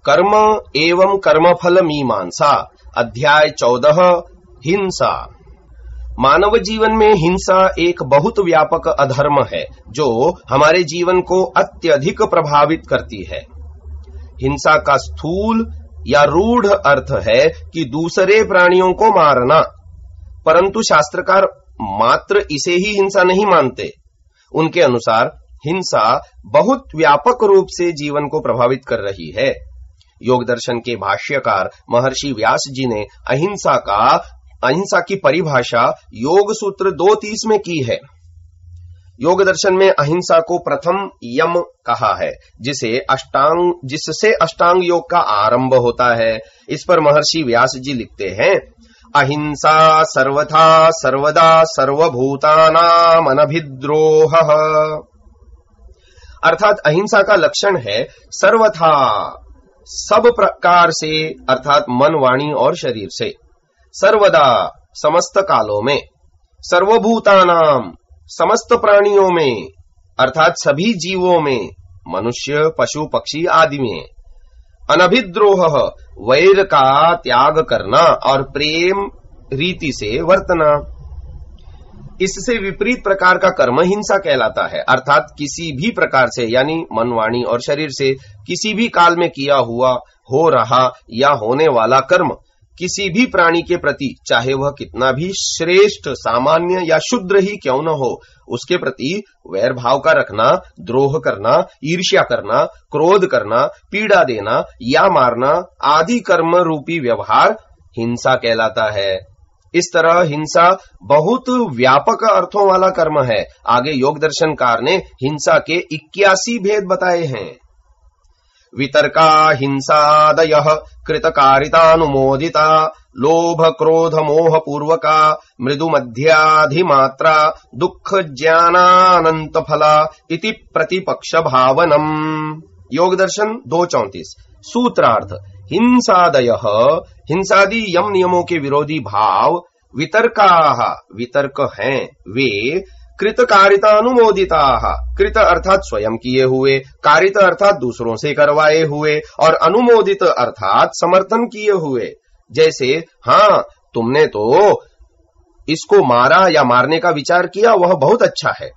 कर्म एवं कर्मफल मीमांसा, अध्याय 14, हिंसा। मानव जीवन में हिंसा एक बहुत व्यापक अधर्म है जो हमारे जीवन को अत्यधिक प्रभावित करती है। हिंसा का स्थूल या रूढ़ अर्थ है कि दूसरे प्राणियों को मारना, परंतु शास्त्रकार मात्र इसे ही हिंसा नहीं मानते। उनके अनुसार हिंसा बहुत व्यापक रूप से जीवन को प्रभावित कर रही है। योग दर्शन के भाष्यकार महर्षि व्यास जी ने अहिंसा की परिभाषा योग सूत्र 2:30 में की है। योग दर्शन में अहिंसा को प्रथम यम कहा है, जिससे अष्टांग योग का आरंभ होता है। इस पर महर्षि व्यास जी लिखते हैं, अहिंसा सर्वथा सर्वदा सर्वभूतानां अनभिद्रोहः। अर्थात अहिंसा का लक्षण है सर्वथा, सब प्रकार से, अर्थात मन, वाणी और शरीर से, सर्वदा समस्त कालों में, सर्वभूतानाम समस्त प्राणियों में, अर्थात सभी जीवों में, मनुष्य, पशु, पक्षी आदि में, अनभिद्रोह वैर का त्याग करना और प्रेम रीति से वर्तना। इससे विपरीत प्रकार का कर्म हिंसा कहलाता है, अर्थात किसी भी प्रकार से, यानी मन, वाणी और शरीर से किसी भी काल में किया हुआ, हो रहा या होने वाला कर्म किसी भी प्राणी के प्रति, चाहे वह कितना भी श्रेष्ठ, सामान्य या शुद्र ही क्यों न हो, उसके प्रति वैर भाव का रखना, द्रोह करना, ईर्ष्या करना, क्रोध करना, पीड़ा देना या मारना आदि कर्म रूपी व्यवहार हिंसा कहलाता है। इस तरह हिंसा बहुत व्यापक अर्थों वाला कर्म है। आगे योग दर्शनकार ने हिंसा के 81 भेद बताए हैं। वितर्का हिंसादयः कृतकारितानुमोदिता, लोभ क्रोध मोह पूर्वका, मृदु मध्याधिमात्रा, दुख ज्ञानानंत फला इति प्रतिपक्ष भावनम। योग दर्शन 2:34। सूत्रार्थ, हिंसादयः हिंसादि यम नियमों के विरोधी भाव, वितर्काः वितर्क हैं वे, कृत कारितानुमोदिता, कृत अर्थात स्वयं किए हुए, कारित अर्थात दूसरों से करवाए हुए, और अनुमोदित अर्थात समर्थन किए हुए। जैसे, हाँ तुमने तो इसको मारा या मारने का विचार किया, वह बहुत अच्छा है।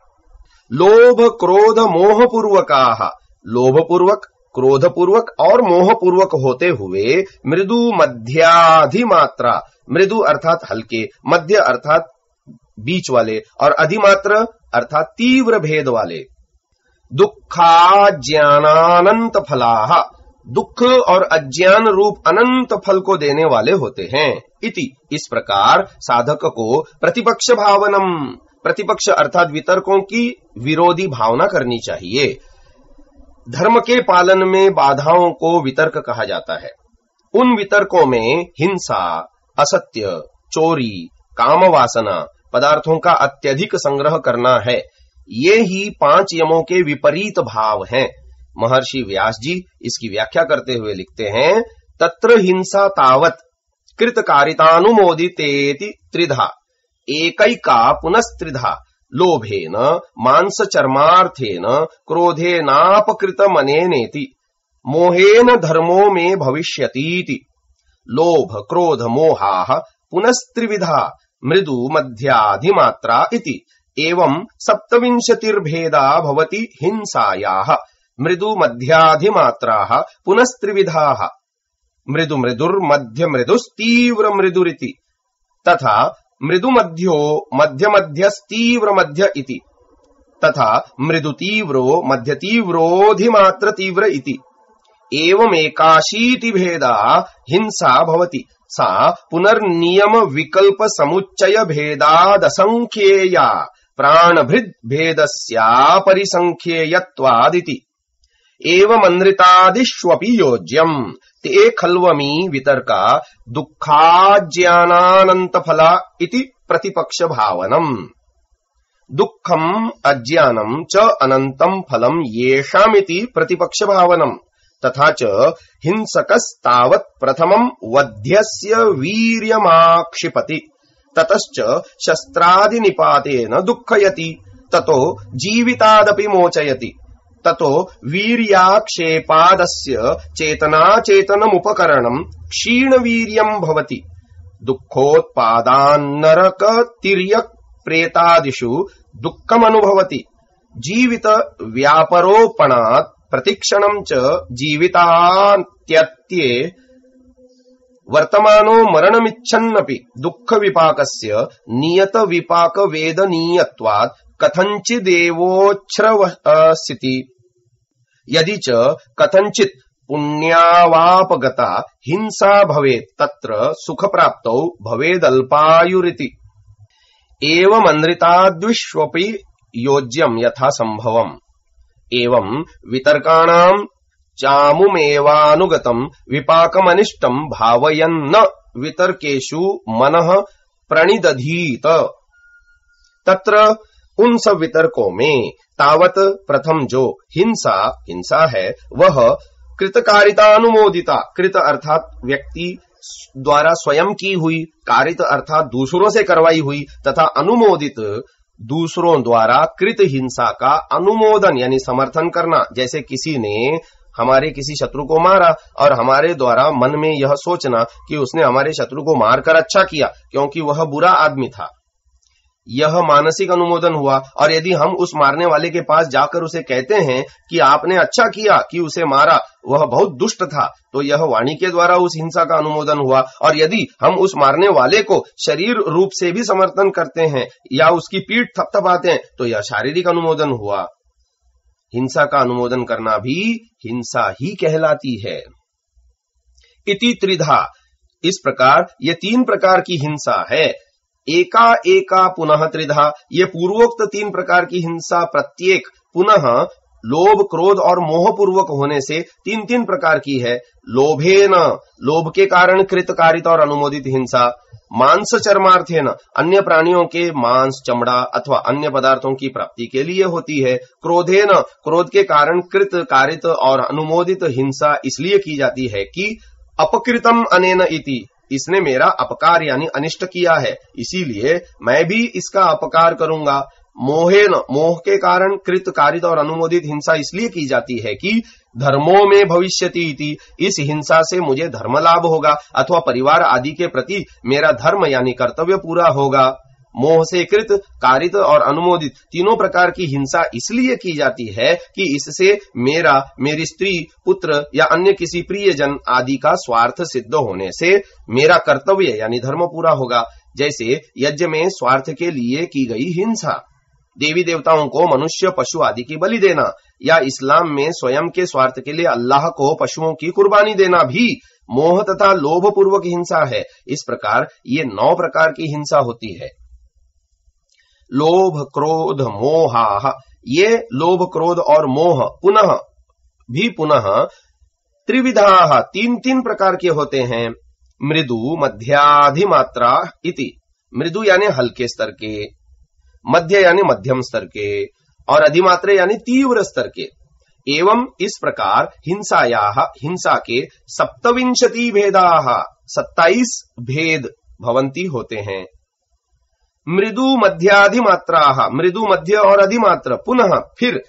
लोभ क्रोध मोह पूर्वकाः, लोभ पूर्वक, क्रोध पूर्वक और मोह पूर्वक होते हुए, मृदु मध्याधिमात्रा, मृदु अर्थात हल्के, मध्य अर्थात बीच वाले, और अधिमात्र अर्थात तीव्र भेद वाले। दुखा ज्ञानानंत फलाः, दुख और अज्ञान रूप अनंत फल को देने वाले होते हैं। इति, इस प्रकार साधक को प्रतिपक्ष भावनम, प्रतिपक्ष अर्थात वितर्कों की विरोधी भावना करनी चाहिए। धर्म के पालन में बाधाओं को वितर्क कहा जाता है। उन वितर्कों में हिंसा, असत्य, चोरी, काम वासना, पदार्थों का अत्यधिक संग्रह करना है। ये ही 5 यमों के विपरीत भाव हैं। महर्षि व्यास जी इसकी व्याख्या करते हुए लिखते हैं, तत्र हिंसा तावत कृतकारितानुमोदितेति त्रिधा, एकैका पुनस्त्रिधा, लोभेन मांस चर्मार्थेन, क्रोधेनापकृत मनेनेति, मोहेन धर्मो में भविष्यतीति। लोभ क्रोध मोहाः पुनस्त्रिविधा, मृदु मध्याधिमात्रा इति। एवं 27भेदा भवति हिंसायाः, मृदु मध्याधिमात्राः पुनस्त्रिविधाः, मृदु मृदुर्मध्य मृदुस्तीव्र मृदुरिति, तथा मृदु मध्यो मध्य मध्यस्तीव्र मध्य इति, तथा मृदु तीव्रो मध्य तीव्रोधिमात्र तीव्र इति। एवं 81 भेदा हिंसा भवति, सा पुनर्नियम विकल्प समुच्चय भेदादसंख्येया, प्राणभृद भेदस्या परिसंख्येयत्वादिति। एवमनृतादिष्वपि योज्यम्, ते खल्वमी वितर्का दुःखाज्ञानानंत फला इति प्रतिपक्ष भावनम। दुःखम अज्ञानम च अनंतम फलम येषामिति प्रतिपक्ष भावनम। तथा च हिंसकस्तावत् प्रथमं वध्यस्य वीर्यमाक्षिपति, ततश्च शस्त्रादि निपातेन दुःखयति, ततो जीवितादपि मोचयति, ततो वीर्याक्षेपादस्य चेतनाचेतनमुपकरणं क्षीणवीर्यं भवति। दुःखोत्पादान्नरकतिर्यक् प्रेतादिषु दुःखमनुभवति। जीवित व्यापरोपणात् प्रतिक्षणं च जीवितान्त्यत्ये वर्तमानो मरणमिच्छन्नपि दुःख विपाकस्य नियत विपाक वेदनीयत्वात् कथञ्चिदेवोच्छ्रवसिति। यदि च कथञ्चित् पुण्यावापगता हिंसा भवेत् तत्र सुखप्राप्तौ भवेदल्पायुरिति। एवमन्रिताद्विष्वपि योज्यं यथा संभवम्। एवं वितर्काणां चामुमेवानुगतं विपाकमनिष्टं भावयन्न वितर्केषु मनः प्रणिदधीत। तत्र उन सब वितर्कों में तावत प्रथम जो हिंसा है वह कृतकारिता अनुमोदिता, कृत अर्थात व्यक्ति द्वारा स्वयं की हुई, कारित अर्थात दूसरों से करवाई हुई, तथा अनुमोदित दूसरों द्वारा कृत हिंसा का अनुमोदन यानी समर्थन करना। जैसे किसी ने हमारे किसी शत्रु को मारा और हमारे द्वारा मन में यह सोचना कि उसने हमारे शत्रु को मारकर अच्छा किया क्योंकि वह बुरा आदमी था, यह मानसिक अनुमोदन हुआ। और यदि हम उस मारने वाले के पास जाकर उसे कहते हैं कि आपने अच्छा किया कि उसे मारा, वह बहुत दुष्ट था, तो यह वाणी के द्वारा उस हिंसा का अनुमोदन हुआ। और यदि हम उस मारने वाले को शरीर रूप से भी समर्थन करते हैं या उसकी पीठ थपथपाते हैं तो यह शारीरिक अनुमोदन हुआ। हिंसा का अनुमोदन करना भी हिंसा ही कहलाती है। इति त्रिधा, इस प्रकार ये तीन प्रकार की हिंसा है। एका एका पुनः त्रिधा, ये पूर्वोक्त तीन प्रकार की हिंसा प्रत्येक पुनः लोभ, क्रोध और मोह पूर्वक होने से तीन तीन प्रकार की है। लोभेन, लोभ के कारण कृत, कारित और अनुमोदित हिंसा। मांस चर्मार्थेन, अन्य प्राणियों के मांस, चमड़ा अथवा अन्य पदार्थों की प्राप्ति के लिए होती है। क्रोधेन, क्रोध के कारण कृत, कारित और अनुमोदित हिंसा इसलिए की जाती है कि अपकृतम अनेन इति, इसने मेरा अपकार यानी अनिष्ट किया है, इसीलिए मैं भी इसका अपकार करूंगा। मोहेन, मोह के कारण कृत, कारित और अनुमोदित हिंसा इसलिए की जाती है कि धर्मों में भविष्यति इति, इस हिंसा से मुझे धर्म लाभ होगा अथवा परिवार आदि के प्रति मेरा धर्म यानी कर्तव्य पूरा होगा। मोह से कृत, कारित और अनुमोदित तीनों प्रकार की हिंसा इसलिए की जाती है कि इससे मेरा, मेरी स्त्री, पुत्र या अन्य किसी प्रियजन आदि का स्वार्थ सिद्ध होने से मेरा कर्तव्य यानी धर्म पूरा होगा। जैसे यज्ञ में स्वार्थ के लिए की गई हिंसा, देवी देवताओं को मनुष्य, पशु आदि की बलि देना, या इस्लाम में स्वयं के स्वार्थ के लिए अल्लाह को पशुओं की कुर्बानी देना भी मोह तथा लोभ पूर्वक हिंसा है। इस प्रकार ये 9 प्रकार की हिंसा होती है। लोभ, क्रोध, मोहा, ये लोभ, क्रोध और मोह पुनः त्रिविधा, तीन तीन प्रकार के होते हैं। मृदु, मध्याधिमात्रा इति, मृदु यानी हल्के स्तर के, मध्य यानी मध्यम स्तर के और अधिमात्रे यानी तीव्र स्तर के। एवं इस प्रकार हिंसा के 27 भेदाः, 27 भेद भवन्ति होते हैं। मृदु मध्याधिमात्राः, मृदु, मध्य और अधिमात्र, पुनः फिर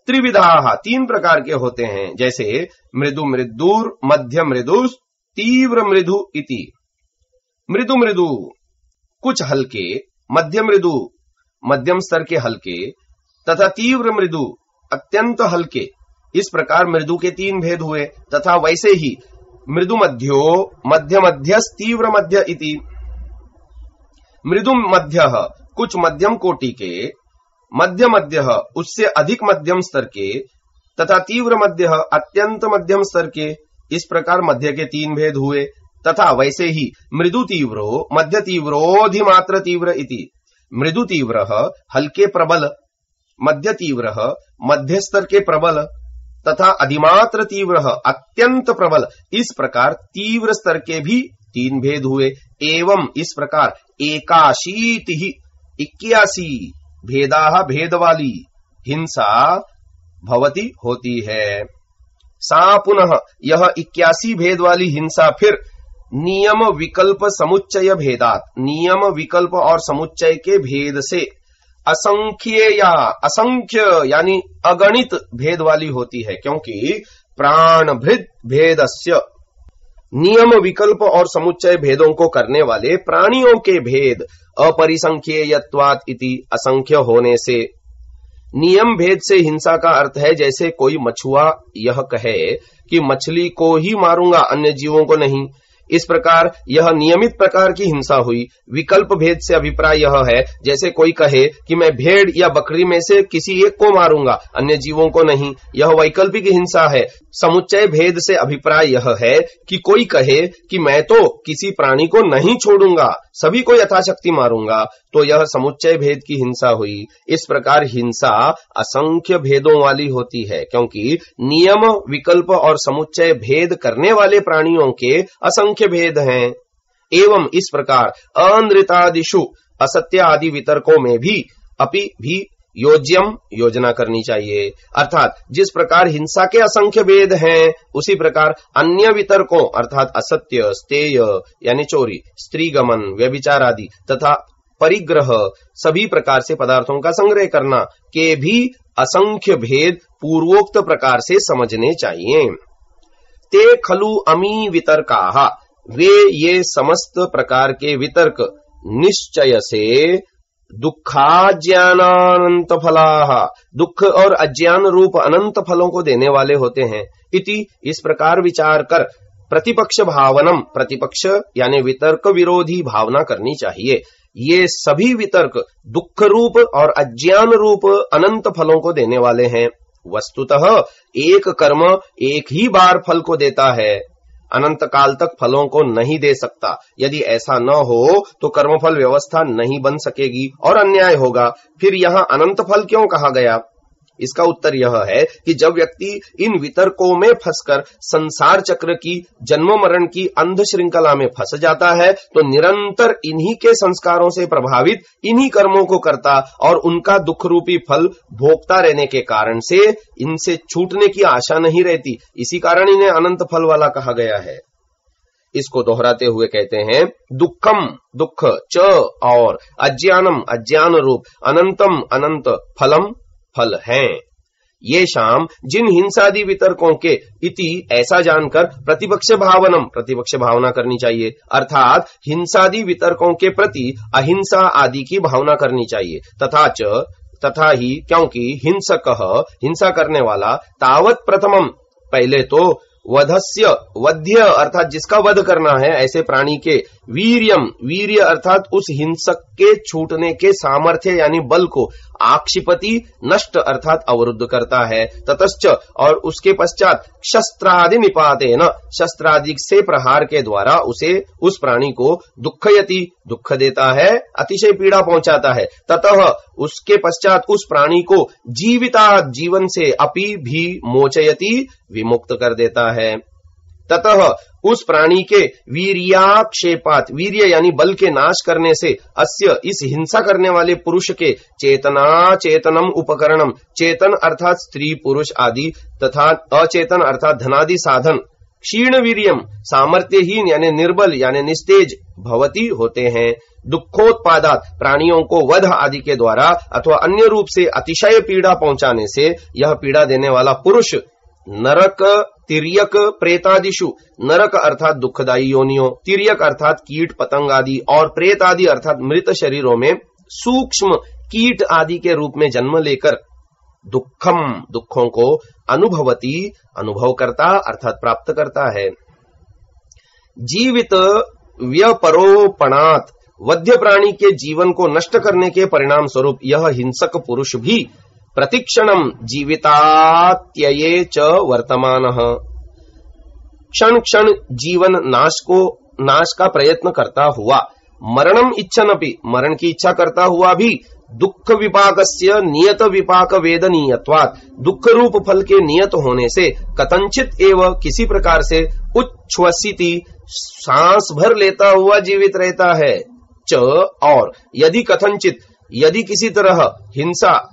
त्रिविधाः, 3 प्रकार के होते हैं। जैसे मृदु मृदुर, मध्य मृदु, तीव्र मृदु इति। मृदु मृदु कुछ हल्के, मध्य मृदु मध्यम स्तर के हल्के तथा तीव्र मृदु अत्यंत हल्के। इस प्रकार मृदु के 3 भेद हुए। तथा वैसे ही मृदु मध्यो, मध्य मध्यस, तीव्र मध्य इति। मृदु मध्य कुछ मध्यम कोटि के, मध्य मध्य उससे अधिक मध्यम स्तर के तथा तीव्र मध्य अत्यंत मध्यम स्तर के। इस प्रकार मध्य के 3 भेद हुए। तथा वैसे ही मृदु तीव्रो, मध्य तीव्रोधिमात्र तीव्र इति। मृदु तीव्र हल्के प्रबल, मध्य तीव्र मध्य स्तर के प्रबल तथा अधिमात्र तीव्र अत्यंत प्रबल। इस प्रकार तीव्र स्तर के भी 3 भेद हुए। एवं इस प्रकार 81 भेदाः, भेद वाली हिंसा भवति होती है। सा पुनः यह 81 भेद वाली हिंसा फिर नियम विकल्प समुच्चय भेदात, नियम विकल्प और समुच्चय के भेद से असंख्य या असंख्य यानी अगणित भेद वाली होती है, क्योंकि प्राणभृत भेदस्य नियम विकल्प और समुच्चय भेदों को करने वाले प्राणियों के भेद अपरिसंख्येयत्वात् इति असंख्य होने से नियम भेद से हिंसा का अर्थ है जैसे कोई मछुआ यह कहे कि मछली को ही मारूंगा अन्य जीवों को नहीं। इस प्रकार यह नियमित प्रकार की हिंसा हुई। विकल्प भेद से अभिप्राय यह है जैसे कोई कहे कि मैं भेड़ या बकरी में से किसी एक को मारूंगा अन्य जीवों को नहीं, यह वैकल्पिक हिंसा है। समुच्चय भेद से अभिप्राय यह है कि कोई कहे कि मैं तो किसी प्राणी को नहीं छोड़ूंगा, सभी को यथाशक्ति मारूंगा, तो यह समुच्चय भेद की हिंसा हुई। इस प्रकार हिंसा असंख्य भेदों वाली होती है, क्योंकि नियम विकल्प और समुच्चय भेद करने वाले प्राणियों के असंख्य भेद हैं। एवं इस प्रकार अनृतादिषु असत्य आदि वितर्कों में भी अपि भी योज्यम योजना करनी चाहिए। अर्थात जिस प्रकार हिंसा के असंख्य भेद हैं, उसी प्रकार अन्य वितर्कों अर्थात असत्य, स्तेय यानी चोरी, स्त्रीगमन, व्यभिचार आदि तथा परिग्रह सभी प्रकार से पदार्थों का संग्रह करना के भी असंख्य भेद पूर्वोक्त प्रकार से समझने चाहिए। ते खलु अमी वितर्काः, वे ये समस्त प्रकार के वितर्क निश्चय से दुःखाज्ञानानंत फलाः, दुख और अज्ञान रूप अनंत फलों को देने वाले होते हैं। इति इस प्रकार विचार कर प्रतिपक्ष भावनम, प्रतिपक्ष यानी वितर्क विरोधी भावना करनी चाहिए। ये सभी वितर्क दुख रूप और अज्ञान रूप अनंत फलों को देने वाले हैं। वस्तुतः एक कर्म एक ही बार फल को देता है, अनंत काल तक फलों को नहीं दे सकता। यदि ऐसा न हो तो कर्मफल व्यवस्था नहीं बन सकेगी और अन्याय होगा। फिर यहाँ अनंत फल क्यों कहा गया? इसका उत्तर यह है कि जब व्यक्ति इन वितर्कों में फंसकर संसार चक्र की जन्म मरण की अंध श्रृंखला में फंस जाता है, तो निरंतर इन्हीं के संस्कारों से प्रभावित इन्हीं कर्मों को करता और उनका दुख रूपी फल भोगता रहने के कारण से इनसे छूटने की आशा नहीं रहती। इसी कारण इन्हें अनंत फल वाला कहा गया है। इसको दोहराते हुए कहते हैं, दुखम दुख च और अज्ञानम अज्ञान रूप अनंतम अनंत फलम फल हैं। ये शाम जिन हिंसादि वितर्कों के इति ऐसा जानकर प्रतिपक्ष भावनम, प्रतिपक्ष भावना करनी चाहिए, अर्थात हिंसादि वितर्कों के प्रति अहिंसा आदि की भावना करनी चाहिए। तथा ही क्योंकि हिंसकः, हिंसा करने वाला, तावत प्रथमम, पहले तो वधस्य, वध्य अर्थात जिसका वध करना है ऐसे प्राणी के, वीर्यम, वीर्य अर्थात उस हिंसक के छूटने के सामर्थ्य यानी बल को, आक्षिपति नष्ट अर्थात अवरुद्ध करता है। ततश्च और उसके पश्चात शस्त्रादि निपातेन, शस्त्रादि से प्रहार के द्वारा उसे, उस प्राणी को दुःखयति, दुख देता है, अतिशय पीड़ा पहुंचाता है। ततः उसके पश्चात उस प्राणी को जीवितात्, जीवन से, अपि भी मोचयति, विमुक्त कर देता है। ततः उस प्राणी के वीर्याक्षेपात, वीर्य यानी बल के नाश करने से, अस्य इस हिंसा करने वाले पुरुष के चेतना चेतनम उपकरणम, चेतन अर्थात स्त्री पुरुष आदि तथा अचेतन अर्थात धनादि साधन, क्षीण वीर्यम सामर्थ्यहीन यानी निर्बल यानी निस्तेज भवती होते हैं। दुखोत्पादात प्राणियों को वध आदि के द्वारा अथवा अन्य रूप से अतिशय पीड़ा पहुंचाने से यह पीड़ा देने वाला पुरुष नरक, तिर्यक, प्रेतादिषु, नरक अर्थात दुखदायी योनियों, तिर्यक अर्थात कीट पतंग आदि और प्रेत आदि अर्थात मृत शरीरों में सूक्ष्म कीट आदि के रूप में जन्म लेकर दुखम, दुखों को अनुभवती, अनुभव करता अर्थात प्राप्त करता है। जीवित व्यपरोपणात्, वध्य प्राणी के जीवन को नष्ट करने के परिणाम स्वरूप यह हिंसक पुरुष भी प्रतिक्षणम जीवितात्यये च वर्तमानः, क्षण क्षण जीवन नाश का प्रयत्न करता हुआ, मरणम इच्छनपि, मरण की इच्छा करता हुआ भी, दुख विपाकस्य नियत विपाक वेदनीयत्वात्, दुख रूप फल के नियत होने से, कथंचित एवं किसी प्रकार से, उच्छ्वसिति सांस भर लेता हुआ जीवित रहता है। च और यदि कथंचित, यदि किसी तरह हिंसा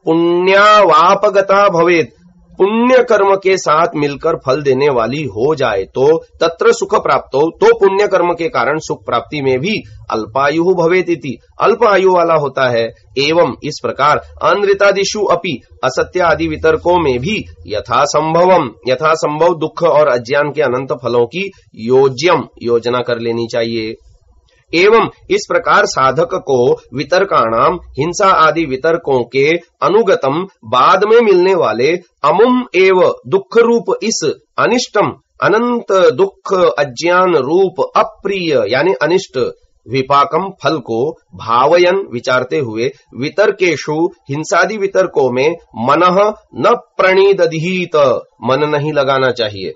पुण्यावापगता भवेत, पुण्य कर्म के साथ मिलकर फल देने वाली हो जाए तो तत्र सुख प्राप्तो, तो पुण्य कर्म के कारण सुख प्राप्ति में भी अल्पायु भवेतिति, अल्प आयु वाला होता है। एवं इस प्रकार अनृतादिषु अपि, असत्य आदि वितर्कों में भी यथासंभव दुख और अज्ञान के अनंत फलों की योजना कर लेनी चाहिए। एवं इस प्रकार साधक को वितर्काणाम, हिंसा आदि वितर्कों के अनुगतम, बाद में मिलने वाले अमुम एव दुख रूप इस अनिष्टम, अनंत दुख अज्ञान रूप अप्रिय यानी अनिष्ट विपाकम फल को भावयन विचारते हुए वितर्केषु, हिंसादि वितर्कों में मनः न प्रणीदधीत, मन नहीं लगाना चाहिए।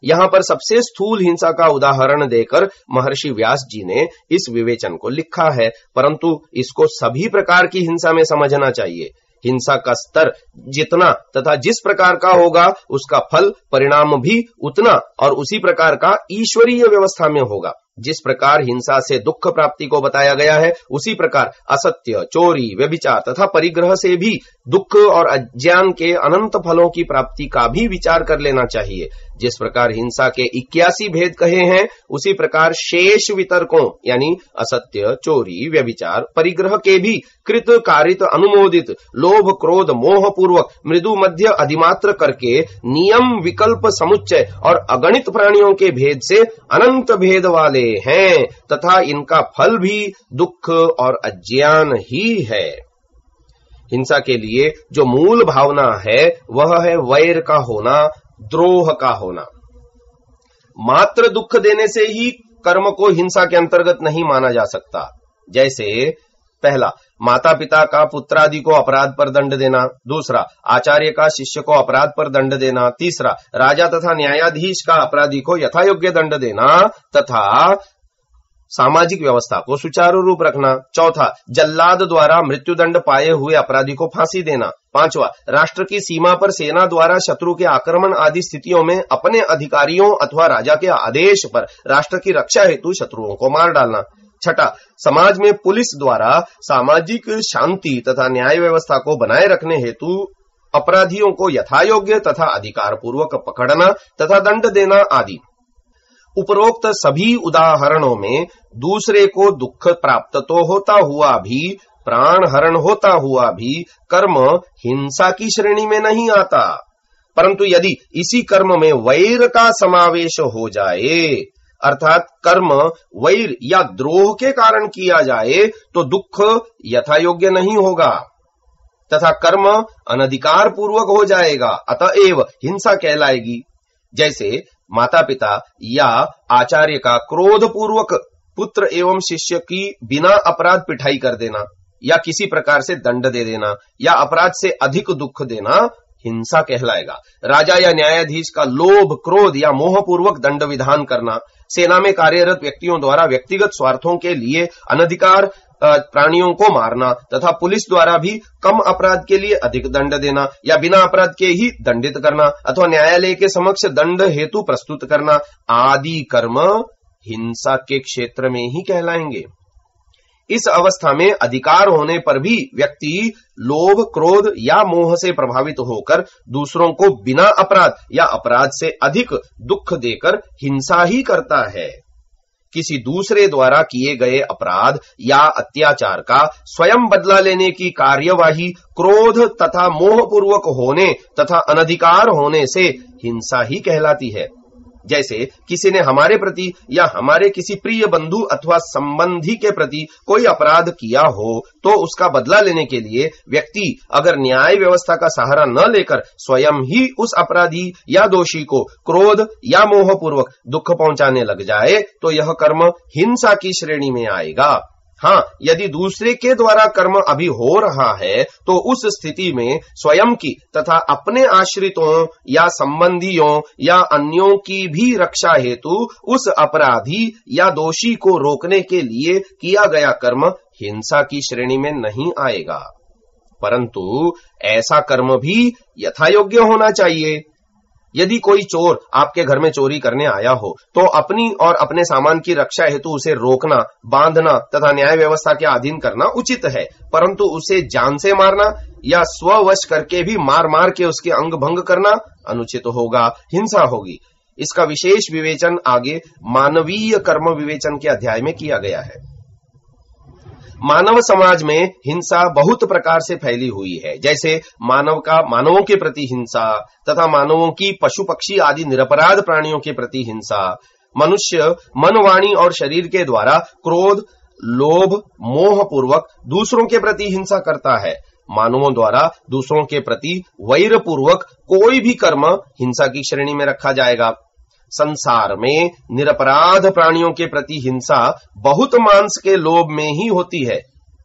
यहां पर सबसे स्थूल हिंसा का उदाहरण देकर महर्षि व्यास जी ने इस विवेचन को लिखा है, परंतु इसको सभी प्रकार की हिंसा में समझना चाहिए। हिंसा का स्तर जितना तथा जिस प्रकार का होगा उसका फल परिणाम भी उतना और उसी प्रकार का ईश्वरीय व्यवस्था में होगा। जिस प्रकार हिंसा से दुख प्राप्ति को बताया गया है, उसी प्रकार असत्य, चोरी, व्यभिचार तथा परिग्रह से भी दुख और अज्ञान के अनंत फलों की प्राप्ति का भी विचार कर लेना चाहिए। जिस प्रकार हिंसा के 81 भेद कहे हैं, उसी प्रकार शेष वितर्कों यानी असत्य, चोरी, व्यभिचार, परिग्रह के भी कृत कारित अनुमोदित लोभ, क्रोध, मोह पूर्वक मृदु मध्य अधिमात्र करके नियम, विकल्प, समुच्चय और अगणित प्राणियों के भेद से अनंत भेद वाले हैं तथा इनका फल भी दुख और अज्ञान ही है। हिंसा के लिए जो मूल भावना है वह है वैर का होना, द्रोह का होना। मात्र दुख देने से ही कर्म को हिंसा के अंतर्गत नहीं माना जा सकता। जैसे पहला, माता पिता का पुत्रादि को अपराध पर दंड देना। दूसरा, आचार्य का शिष्य को अपराध पर दंड देना। तीसरा, राजा तथा न्यायाधीश का अपराधी को यथायोग्य दंड देना तथा सामाजिक व्यवस्था को सुचारू रूप रखना। चौथा, जल्लाद द्वारा मृत्युदंड पाए हुए अपराधी को फांसी देना। पांचवा, राष्ट्र की सीमा पर सेना द्वारा शत्रु के आक्रमण आदि स्थितियों में अपने अधिकारियों अथवा राजा के आदेश पर राष्ट्र की रक्षा हेतु शत्रुओं को मार डालना। छठा, समाज में पुलिस द्वारा सामाजिक शांति तथा न्याय व्यवस्था को बनाए रखने हेतु अपराधियों को यथायोग्य तथा अधिकार पूर्वक पकड़ना तथा दंड देना आदि। उपरोक्त सभी उदाहरणों में दूसरे को दुख प्राप्त तो होता हुआ भी, प्राण हरण होता हुआ भी कर्म हिंसा की श्रेणी में नहीं आता, परंतु यदि इसी कर्म में वैर का समावेश हो जाए, अर्थात कर्म वैर या द्रोह के कारण किया जाए, तो दुख यथायोग्य नहीं होगा तथा कर्म अनधिकार पूर्वक हो जाएगा, अतएव हिंसा कहलाएगी। जैसे माता पिता या आचार्य का क्रोध पूर्वक पुत्र एवं शिष्य की बिना अपराध पिटाई कर देना या किसी प्रकार से दंड दे देना या अपराध से अधिक दुख देना हिंसा कहलाएगा। राजा या न्यायाधीश का लोभ, क्रोध या मोह पूर्वक दंड विधान करना, सेना में कार्यरत व्यक्तियों द्वारा व्यक्तिगत स्वार्थों के लिए अनधिकार प्राणियों को मारना तथा पुलिस द्वारा भी कम अपराध के लिए अधिक दंड देना या बिना अपराध के ही दंडित करना अथवा न्यायालय के समक्ष दंड हेतु प्रस्तुत करना आदि कर्म हिंसा के क्षेत्र में ही कहलाएंगे। इस अवस्था में अधिकार होने पर भी व्यक्ति लोभ, क्रोध या मोह से प्रभावित होकर दूसरों को बिना अपराध या अपराध से अधिक दुख देकर हिंसा ही करता है। किसी दूसरे द्वारा किए गए अपराध या अत्याचार का स्वयं बदला लेने की कार्यवाही क्रोध तथा मोह पूर्वक होने तथा अनधिकार होने से हिंसा ही कहलाती है। जैसे किसी ने हमारे प्रति या हमारे किसी प्रिय बंधु अथवा संबंधी के प्रति कोई अपराध किया हो, तो उसका बदला लेने के लिए व्यक्ति अगर न्याय व्यवस्था का सहारा न लेकर स्वयं ही उस अपराधी या दोषी को क्रोध या मोह पूर्वक दुख पहुंचाने लग जाए, तो यह कर्म हिंसा की श्रेणी में आएगा। हाँ, यदि दूसरे के द्वारा कर्म अभी हो रहा है, तो उस स्थिति में स्वयं की तथा अपने आश्रितों या संबंधियों या अन्यों की भी रक्षा हेतु उस अपराधी या दोषी को रोकने के लिए किया गया कर्म हिंसा की श्रेणी में नहीं आएगा, परंतु ऐसा कर्म भी यथायोग्य होना चाहिए। यदि कोई चोर आपके घर में चोरी करने आया हो तो अपनी और अपने सामान की रक्षा हेतु उसे रोकना, बांधना तथा न्याय व्यवस्था के अधीन करना उचित है, परंतु उसे जान से मारना या स्ववश करके भी मार मार के उसके अंग भंग करना अनुचित होगा, हिंसा होगी। इसका विशेष विवेचन आगे मानवीय कर्म विवेचन के अध्याय में किया गया है। मानव समाज में हिंसा बहुत प्रकार से फैली हुई है, जैसे मानवों के प्रति हिंसा तथा मानवों की पशु पक्षी आदि निरपराध प्राणियों के प्रति हिंसा। मनुष्य मन, वाणी और शरीर के द्वारा क्रोध, लोभ, मोह पूर्वक दूसरों के प्रति हिंसा करता है। मानवों द्वारा दूसरों के प्रति वैर पूर्वक कोई भी कर्म हिंसा की श्रेणी में रखा जाएगा। संसार में निरपराध प्राणियों के प्रति हिंसा बहुत मांस के लोभ में ही होती है।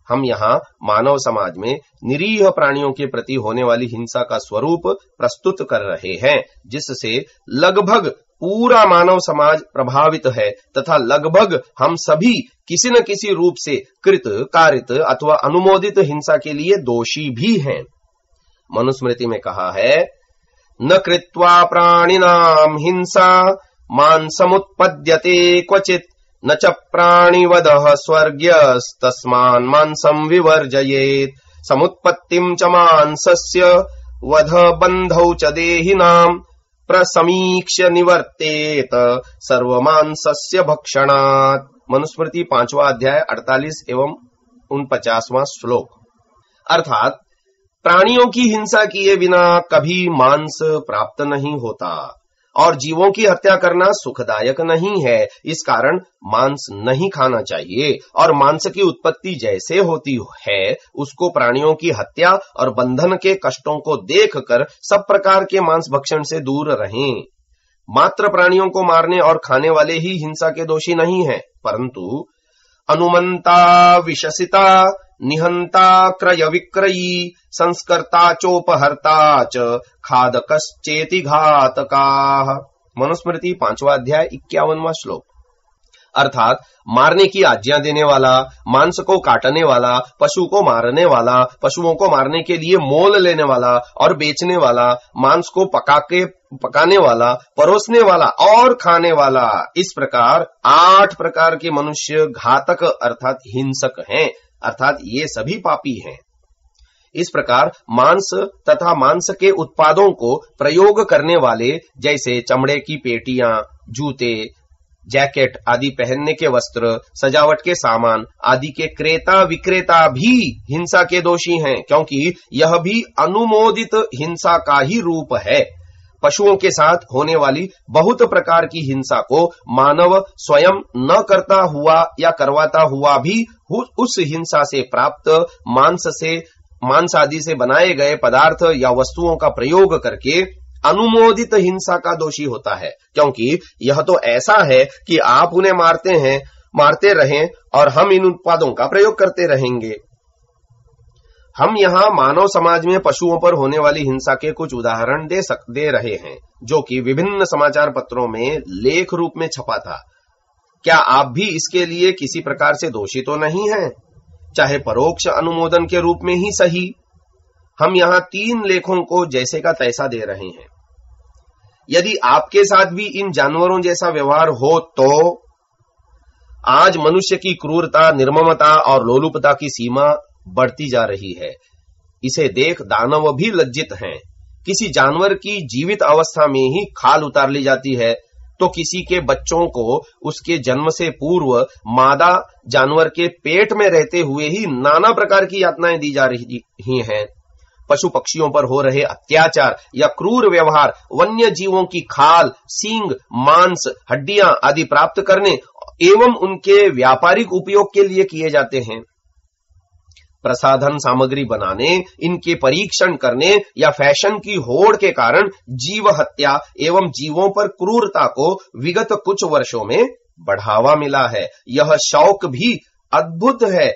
हम यहाँ मानव समाज में निरीह प्राणियों के प्रति होने वाली हिंसा का स्वरूप प्रस्तुत कर रहे हैं, जिससे लगभग पूरा मानव समाज प्रभावित है तथा लगभग हम सभी किसी न किसी रूप से कृत, कारित अथवा अनुमोदित हिंसा के लिए दोषी भी हैं। मनुस्मृति में कहा है, न कृत्वा प्राणिनां हिंसा मांसमुत्पद्यते क्वचित् न च प्राणिवदः स्वर्ग्यस्तस्मान् मांसं विवर्जयेत् समुत्पत्तिं च मांसस्य वध बन्धौ च देहिनां प्रसमीक्ष्य निवर्तेत सर्वमांसस्य भक्षणात्। मनुस्मृति 5वां अध्याय 48 एवं 49वां श्लोक। अर्थात प्राणियों की हिंसा किए बिना कभी मांस प्राप्त नहीं होता और जीवों की हत्या करना सुखदायक नहीं है। इस कारण मांस नहीं खाना चाहिए और मांस की उत्पत्ति जैसे होती है उसको प्राणियों की हत्या और बंधन के कष्टों को देखकर सब प्रकार के मांस भक्षण से दूर रहें। मात्र प्राणियों को मारने और खाने वाले ही हिंसा के दोषी नहीं हैं, परंतु अनुमंता, विशसिता, निहंता, क्रय विक्रयी, संस्कर्ता चोपहर्ता च खादकश्चेति घातकाः। मनुस्मृति 5वां अध्याय 51वां श्लोक। अर्थात मारने की आज्ञा देने वाला, मांस को काटने वाला, पशु को मारने वाला, पशुओं को मारने के लिए मोल लेने वाला और बेचने वाला, मांस को पकाने वाला, परोसने वाला और खाने वाला, इस प्रकार 8 प्रकार के मनुष्य घातक अर्थात हिंसक हैं, अर्थात ये सभी पापी हैं। इस प्रकार मांस तथा मांस के उत्पादों को प्रयोग करने वाले, जैसे चमड़े की पेटियां, जूते, जैकेट आदि पहनने के वस्त्र, सजावट के सामान आदि के क्रेता विक्रेता भी हिंसा के दोषी हैं, क्योंकि यह भी अनुमोदित हिंसा का ही रूप है। पशुओं के साथ होने वाली बहुत प्रकार की हिंसा को मानव स्वयं न करता हुआ या करवाता हुआ भी उस हिंसा से प्राप्त मांस आदि से बनाए गए पदार्थ या वस्तुओं का प्रयोग करके अनुमोदित हिंसा का दोषी होता है, क्योंकि यह तो ऐसा है कि आप उन्हें मारते रहें और हम इन उत्पादों का प्रयोग करते रहेंगे। हम यहाँ मानव समाज में पशुओं पर होने वाली हिंसा के कुछ उदाहरण दे रहे हैं, जो कि विभिन्न समाचार पत्रों में लेख रूप में छपा था। क्या आप भी इसके लिए किसी प्रकार से दोषी तो नहीं हैं, चाहे परोक्ष अनुमोदन के रूप में ही सही। हम यहाँ 3 लेखों को जैसे का तैसा दे रहे हैं। यदि आपके साथ भी इन जानवरों जैसा व्यवहार हो तो आज मनुष्य की क्रूरता, निर्ममता और लोलुपता की सीमा बढ़ती जा रही है। इसे देख दानव भी लज्जित हैं। किसी जानवर की जीवित अवस्था में ही खाल उतार ली जाती है, तो किसी के बच्चों को उसके जन्म से पूर्व मादा जानवर के पेट में रहते हुए ही नाना प्रकार की यातनाएं दी जा रही हैं। पशु पक्षियों पर हो रहे अत्याचार या क्रूर व्यवहार वन्य जीवों की खाल, सींग, मांस, हड्डियां आदि प्राप्त करने एवं उनके व्यापारिक उपयोग के लिए किए जाते हैं। प्रसाधन सामग्री बनाने, इनके परीक्षण करने या फैशन की होड़ के कारण जीव हत्या एवं जीवों पर क्रूरता को विगत कुछ वर्षों में बढ़ावा मिला है। यह शौक भी अद्भुत है,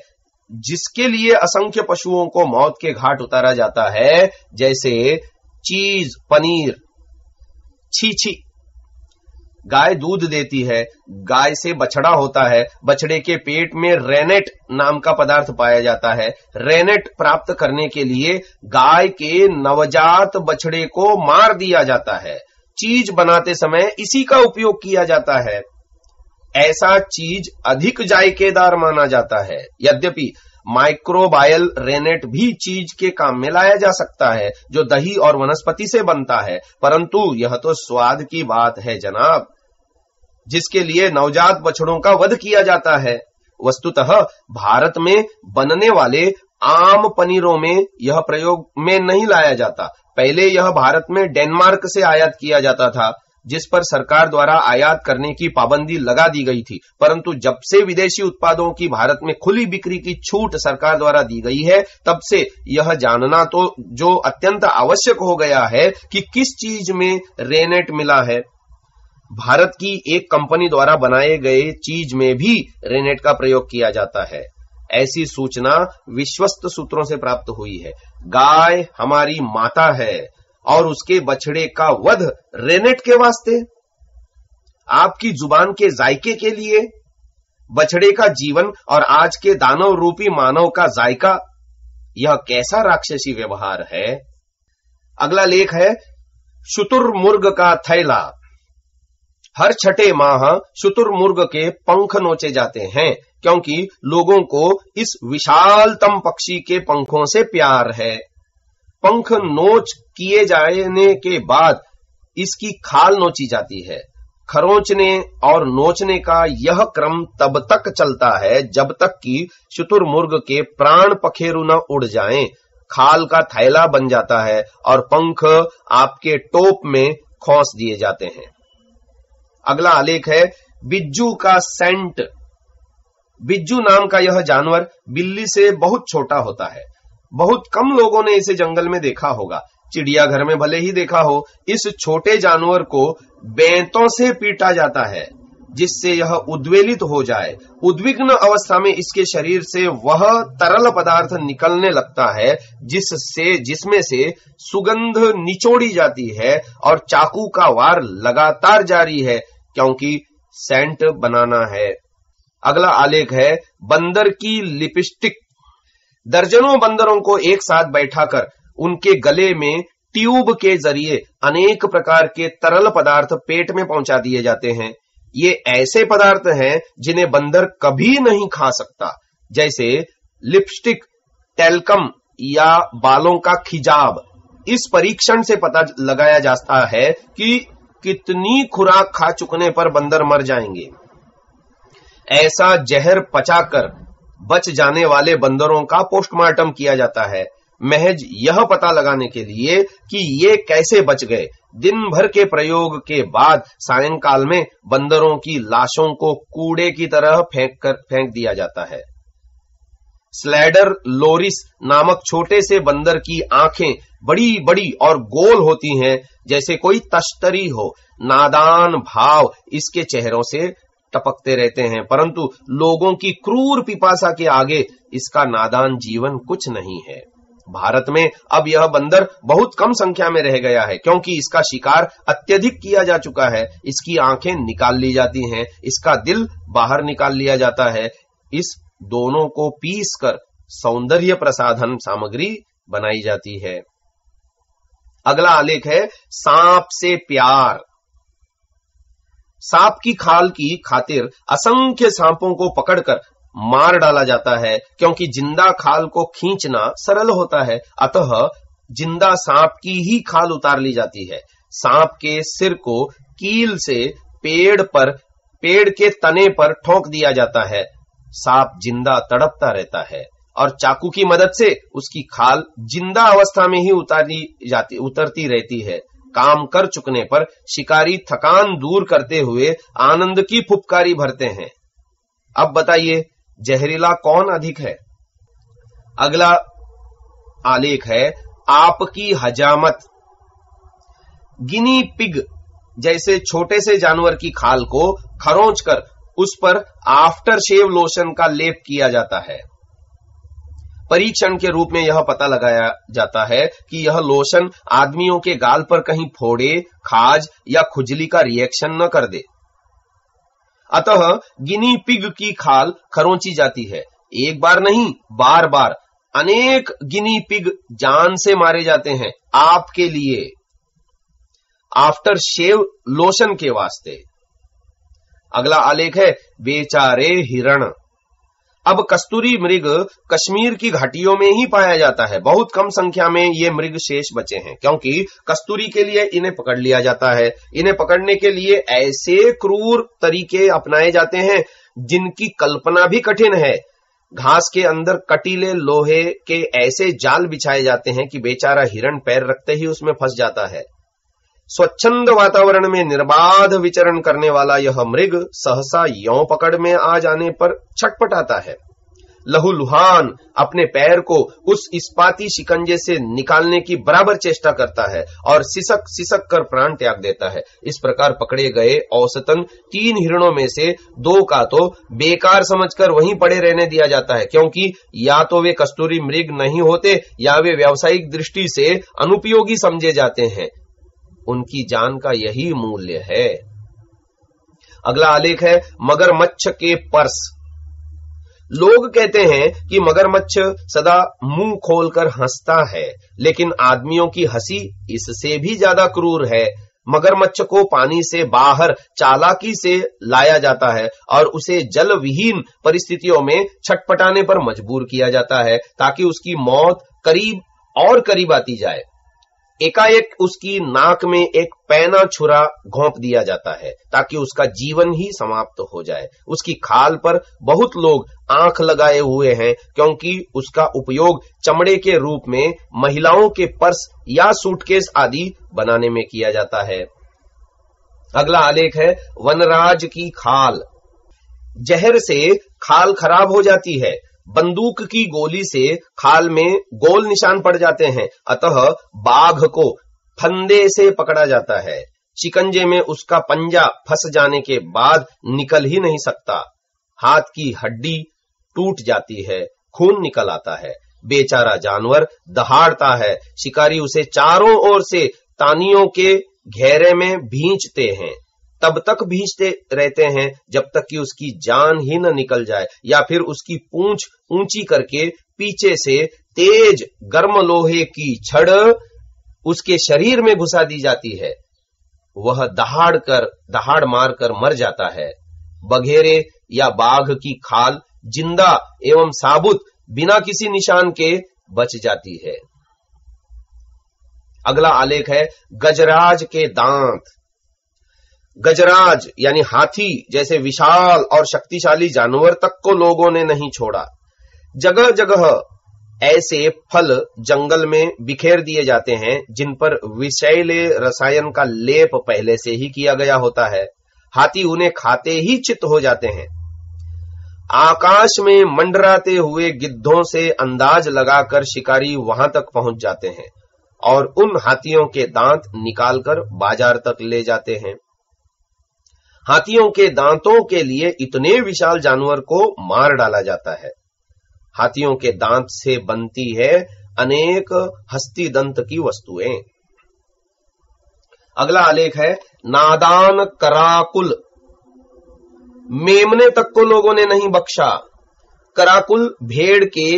जिसके लिए असंख्य पशुओं को मौत के घाट उतारा जाता है, जैसे चीज, पनीर। छी, गाय दूध देती है, गाय से बछड़ा होता है, बछड़े के पेट में रेनेट नाम का पदार्थ पाया जाता है। रेनेट प्राप्त करने के लिए गाय के नवजात बछड़े को मार दिया जाता है। चीज बनाते समय इसी का उपयोग किया जाता है। ऐसा चीज अधिक जायकेदार माना जाता है। यद्यपि माइक्रोबायल रेनेट भी चीज के काम में लाया जा सकता है जो दही और वनस्पति से बनता है, परंतु यह तो स्वाद की बात है जनाब, जिसके लिए नवजात बछड़ों का वध किया जाता है। वस्तुतः भारत में बनने वाले आम पनीरों में यह प्रयोग में नहीं लाया जाता। पहले यह भारत में डेनमार्क से आयात किया जाता था, जिस पर सरकार द्वारा आयात करने की पाबंदी लगा दी गई थी, परंतु जब से विदेशी उत्पादों की भारत में खुली बिक्री की छूट सरकार द्वारा दी गई है, तब से यह जानना तो जो अत्यंत आवश्यक हो गया है कि किस चीज में रेनेट मिला है। भारत की एक कंपनी द्वारा बनाए गए चीज में भी रेनेट का प्रयोग किया जाता है। ऐसी सूचना विश्वस्त सूत्रों से प्राप्त हुई है। गाय हमारी माता है और उसके बछड़े का वध रेनेट के वास्ते, आपकी जुबान के जायके के लिए, बछड़े का जीवन और आज के दानव रूपी मानव का जायका, यह कैसा राक्षसी व्यवहार है। अगला लेख है शुतुरमुर्ग का थैला। हर छठे माह शुतुरमुर्ग के पंख नोचे जाते हैं, क्योंकि लोगों को इस विशालतम पक्षी के पंखों से प्यार है। पंख नोच किए जाने के बाद इसकी खाल नोची जाती है। खरोंचने और नोचने का यह क्रम तब तक चलता है जब तक कि शुतुरमुर्ग के प्राण पखेरु न उड़ जाएं। खाल का थैला बन जाता है और पंख आपके टोप में खोस दिए जाते हैं। अगला आलेख है बिज्जू का सेंट। बिज्जू नाम का यह जानवर बिल्ली से बहुत छोटा होता है। बहुत कम लोगों ने इसे जंगल में देखा होगा, चिड़ियाघर में भले ही देखा हो। इस छोटे जानवर को बेंतों से पीटा जाता है जिससे यह उद्वेलित हो जाए। उद्विग्न अवस्था में इसके शरीर से वह तरल पदार्थ निकलने लगता है जिसमें से सुगंध निचोड़ी जाती है और चाकू का वार लगातार जारी है, क्योंकि सेंट बनाना है। अगला आलेख है बंदर की लिपस्टिक। दर्जनों बंदरों को एक साथ बैठाकर उनके गले में ट्यूब के जरिए अनेक प्रकार के तरल पदार्थ पेट में पहुंचा दिए जाते हैं। ये ऐसे पदार्थ हैं जिन्हें बंदर कभी नहीं खा सकता, जैसे लिपस्टिक, टेल्कम या बालों का खिजाब। इस परीक्षण से पता लगाया जाता है कि कितनी खुराक खा चुकने पर बंदर मर जाएंगे। ऐसा जहर पचाकर बच जाने वाले बंदरों का पोस्टमार्टम किया जाता है, महज यह पता लगाने के लिए कि ये कैसे बच गए। दिन भर के प्रयोग के बाद सायंकाल में बंदरों की लाशों को कूड़े की तरह फेंक दिया जाता है। स्लैडर लोरिस नामक छोटे से बंदर की आंखें बड़ी बड़ी और गोल होती हैं, जैसे कोई तश्तरी हो। नादान भाव इसके चेहरों से टपकते रहते हैं, परंतु लोगों की क्रूर पिपासा के आगे इसका नादान जीवन कुछ नहीं है। भारत में अब यह बंदर बहुत कम संख्या में रह गया है, क्योंकि इसका शिकार अत्यधिक किया जा चुका है। इसकी आंखें निकाल ली जाती हैं, इसका दिल बाहर निकाल लिया जाता है। इस दोनों को पीसकर सौंदर्य प्रसाधन सामग्री बनाई जाती है। अगला आलेख है सांप से प्यार। सांप की खाल की खातिर असंख्य सांपों को पकड़कर मार डाला जाता है, क्योंकि जिंदा खाल को खींचना सरल होता है। अतः जिंदा सांप की ही खाल उतार ली जाती है। सांप के सिर को कील से पेड़ के तने पर ठोक दिया जाता है। सांप जिंदा तड़पता रहता है और चाकू की मदद से उसकी खाल जिंदा अवस्था में ही उतरती रहती है। काम कर चुकने पर शिकारी थकान दूर करते हुए आनंद की फुफकारी भरते हैं। अब बताइए जहरीला कौन अधिक है। अगला आलेख है आपकी हजामत। गिनी पिग जैसे छोटे से जानवर की खाल को खरोंचकर उस पर आफ्टर शेव लोशन का लेप किया जाता है। परीक्षण के रूप में यह पता लगाया जाता है कि यह लोशन आदमियों के गाल पर कहीं फोड़े, खाज या खुजली का रिएक्शन न कर दे। अतः गिनी पिग की खाल खरोंची जाती है। एक बार नहीं, बार बार अनेक गिनी पिग जान से मारे जाते हैं आपके लिए। आफ्टर शेव लोशन के वास्ते। अगला आलेख है बेचारे हिरण। अब कस्तूरी मृग कश्मीर की घाटियों में ही पाया जाता है। बहुत कम संख्या में ये मृग शेष बचे हैं, क्योंकि कस्तूरी के लिए इन्हें पकड़ लिया जाता है। इन्हें पकड़ने के लिए ऐसे क्रूर तरीके अपनाए जाते हैं जिनकी कल्पना भी कठिन है। घास के अंदर कटीले लोहे के ऐसे जाल बिछाए जाते हैं कि बेचारा हिरण पैर रखते ही उसमें फंस जाता है। स्वच्छंद वातावरण में निर्बाध विचरण करने वाला यह मृग सहसा यों पकड़ में आ जाने पर छटपटाता है। लहूलुहान अपने पैर को उस इस्पाती शिकंजे से निकालने की बराबर चेष्टा करता है और सिसक सिसक कर प्राण त्याग देता है। इस प्रकार पकड़े गए औसतन 3 हिरणों में से 2 का तो बेकार समझकर वहीं पड़े रहने दिया जाता है, क्योंकि या तो वे कस्तूरी मृग नहीं होते या वे व्यावसायिक दृष्टि से अनुपयोगी समझे जाते हैं। उनकी जान का यही मूल्य है। अगला आलेख है मगरमच्छ के पर्स। लोग कहते हैं कि मगरमच्छ सदा मुंह खोलकर हंसता है, लेकिन आदमियों की हंसी इससे भी ज्यादा क्रूर है। मगरमच्छ को पानी से बाहर चालाकी से लाया जाता है और उसे जल विहीन परिस्थितियों में छटपटाने पर मजबूर किया जाता है, ताकि उसकी मौत करीब और करीब आती जाए। एकाएक उसकी नाक में एक पैना छुरा घोंप दिया जाता है ताकि उसका जीवन ही समाप्त हो जाए। उसकी खाल पर बहुत लोग आंख लगाए हुए हैं, क्योंकि उसका उपयोग चमड़े के रूप में महिलाओं के पर्स या सूटकेस आदि बनाने में किया जाता है। अगला आलेख है वनराज की खाल। जहर से खाल खराब हो जाती है। बंदूक की गोली से खाल में गोल निशान पड़ जाते हैं, अतः बाघ को फंदे से पकड़ा जाता है। शिकंजे में उसका पंजा फंस जाने के बाद निकल ही नहीं सकता। हाथ की हड्डी टूट जाती है, खून निकल आता है। बेचारा जानवर दहाड़ता है। शिकारी उसे चारों ओर से तानियों के घेरे में भींचते हैं। तब तक भींचते रहते हैं जब तक कि उसकी जान ही न निकल जाए, या फिर उसकी पूंछ ऊंची करके पीछे से तेज गर्म लोहे की छड़ उसके शरीर में घुसा दी जाती है। वह दहाड़ मारकर मर जाता है। बघेरे या बाघ की खाल जिंदा एवं साबुत बिना किसी निशान के बच जाती है। अगला आलेख है गजराज के दांत। गजराज यानी हाथी जैसे विशाल और शक्तिशाली जानवर तक को लोगों ने नहीं छोड़ा। जगह जगह ऐसे फल जंगल में बिखेर दिए जाते हैं जिन पर विषैले रसायन का लेप पहले से ही किया गया होता है। हाथी उन्हें खाते ही चित्त हो जाते हैं। आकाश में मंडराते हुए गिद्धों से अंदाज लगाकर शिकारी वहां तक पहुंच जाते हैं और उन हाथियों के दांत निकालकर बाजार तक ले जाते हैं। हाथियों के दांतों के लिए इतने विशाल जानवर को मार डाला जाता है। हाथियों के दांत से बनती है अनेक हस्ती दंत की वस्तुएं। अगला आलेख है नादान कराकुल। मेमने तक को लोगों ने नहीं बख्शा। कराकुल भेड़ के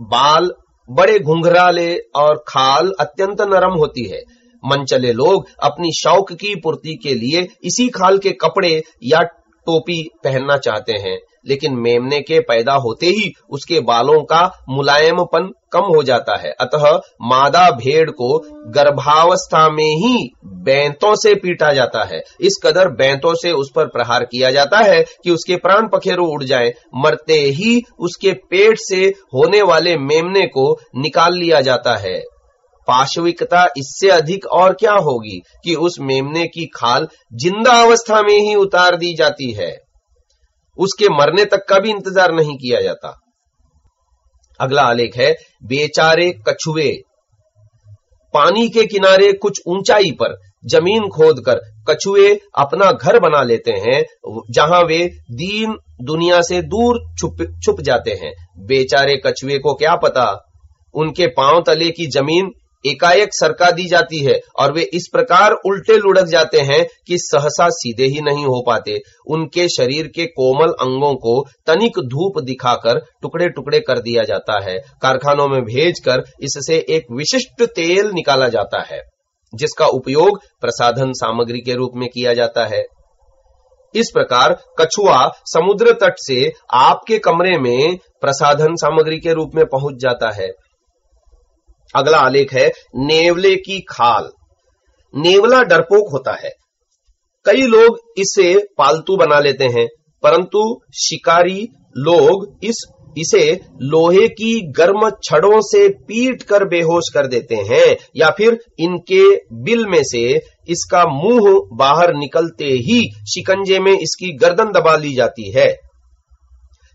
बाल बड़े घुंघराले और खाल अत्यंत नरम होती है। मनचले लोग अपनी शौक की पूर्ति के लिए इसी खाल के कपड़े या टोपी पहनना चाहते हैं, लेकिन मेमने के पैदा होते ही उसके बालों का मुलायमपन कम हो जाता है। अतः मादा भेड़ को गर्भावस्था में ही बैंतों से पीटा जाता है। इस कदर बैंतों से उस पर प्रहार किया जाता है कि उसके प्राण पखेरु उड़ जाएं। मरते ही उसके पेट से होने वाले मेमने को निकाल लिया जाता है। पाशविकता इससे अधिक और क्या होगी कि उस मेमने की खाल जिंदा अवस्था में ही उतार दी जाती है। उसके मरने तक का भी इंतजार नहीं किया जाता। अगला आलेख है बेचारे कछुए। पानी के किनारे कुछ ऊंचाई पर जमीन खोदकर कछुए अपना घर बना लेते हैं, जहां वे दीन दुनिया से दूर छुप जाते हैं। बेचारे कछुए को क्या पता, उनके पांव तले की जमीन एकाएक सरका दी जाती है और वे इस प्रकार उल्टे लुढ़क जाते हैं कि सहसा सीधे ही नहीं हो पाते। उनके शरीर के कोमल अंगों को तनिक धूप दिखाकर टुकड़े टुकड़े कर दिया जाता है। कारखानों में भेजकर इससे एक विशिष्ट तेल निकाला जाता है। जिसका उपयोग प्रसाधन सामग्री के रूप में किया जाता है। इस प्रकार कछुआ समुद्र तट से आपके कमरे में प्रसाधन सामग्री के रूप में पहुंच जाता है। अगला आलेख है नेवले की खाल। नेवला डरपोक होता है। कई लोग इसे पालतू बना लेते हैं, परंतु शिकारी लोग इसे लोहे की गर्म छड़ों से पीट कर बेहोश कर देते हैं या फिर इनके बिल में से इसका मुंह बाहर निकलते ही शिकंजे में इसकी गर्दन दबा ली जाती है।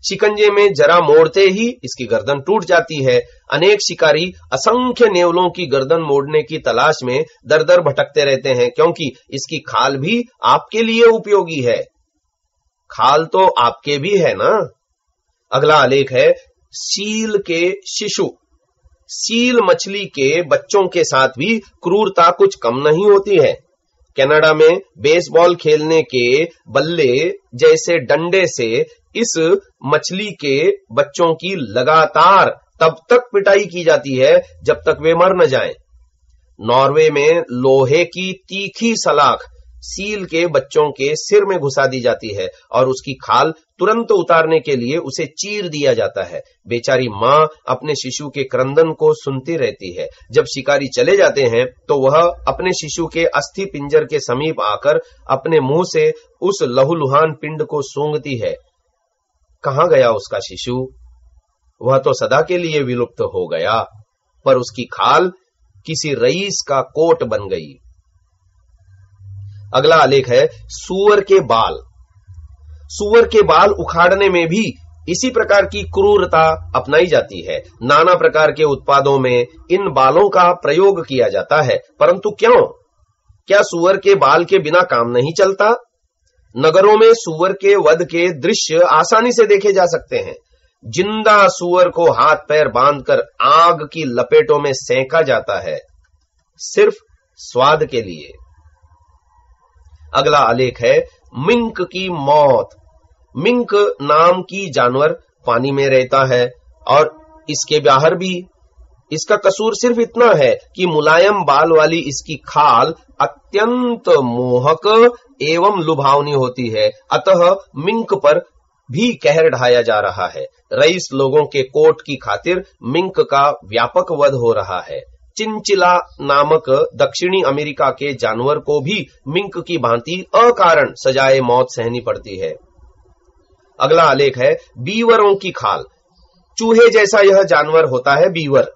शिकंजे में जरा मोड़ते ही इसकी गर्दन टूट जाती है। अनेक शिकारी असंख्य नेवलों की गर्दन मोड़ने की तलाश में दर दर भटकते रहते हैं, क्योंकि इसकी खाल भी आपके लिए उपयोगी है। खाल तो आपके भी है ना। अगला आलेख है सील के शिशु। सील मछली के बच्चों के साथ भी क्रूरता कुछ कम नहीं होती है। कनाडा में बेसबॉल खेलने के बल्ले जैसे डंडे से इस मछली के बच्चों की लगातार तब तक पिटाई की जाती है जब तक वे मर न जाएं। नॉर्वे में लोहे की तीखी सलाख सील के बच्चों के सिर में घुसा दी जाती है और उसकी खाल तुरंत उतारने के लिए उसे चीर दिया जाता है। बेचारी मां अपने शिशु के क्रंदन को सुनती रहती है। जब शिकारी चले जाते हैं तो वह अपने शिशु के अस्थि पिंजर के समीप आकर अपने मुंह से उस लहूलुहान पिंड को सूंघती है। कहां गया उसका शिशु? वह तो सदा के लिए विलुप्त हो गया, पर उसकी खाल किसी रईस का कोट बन गई। अगला आलेख है सूअर के बाल। सूअर के बाल उखाड़ने में भी इसी प्रकार की क्रूरता अपनाई जाती है। नाना प्रकार के उत्पादों में इन बालों का प्रयोग किया जाता है, परंतु क्यों? क्या सूअर के बाल के बिना काम नहीं चलता? नगरों में सूअर के वध के दृश्य आसानी से देखे जा सकते हैं। जिंदा सूअर को हाथ पैर बांधकर आग की लपेटों में सेंका जाता है, सिर्फ स्वाद के लिए। अगला आलेख है मिंक की मौत। मिंक नाम की जानवर पानी में रहता है और इसके बाहर भी। इसका कसूर सिर्फ इतना है कि मुलायम बाल वाली इसकी खाल अत्यंत मोहक एवं लुभावनी होती है, अतः मिंक पर भी कहर ढाया जा रहा है। रईस लोगों के कोट की खातिर मिंक का व्यापक वध हो रहा है। चिंचिला नामक दक्षिणी अमेरिका के जानवर को भी मिंक की भांति अकारण सजाए मौत सहनी पड़ती है। अगला आलेख है बीवरों की खाल। चूहे जैसा यह जानवर होता है बीवर।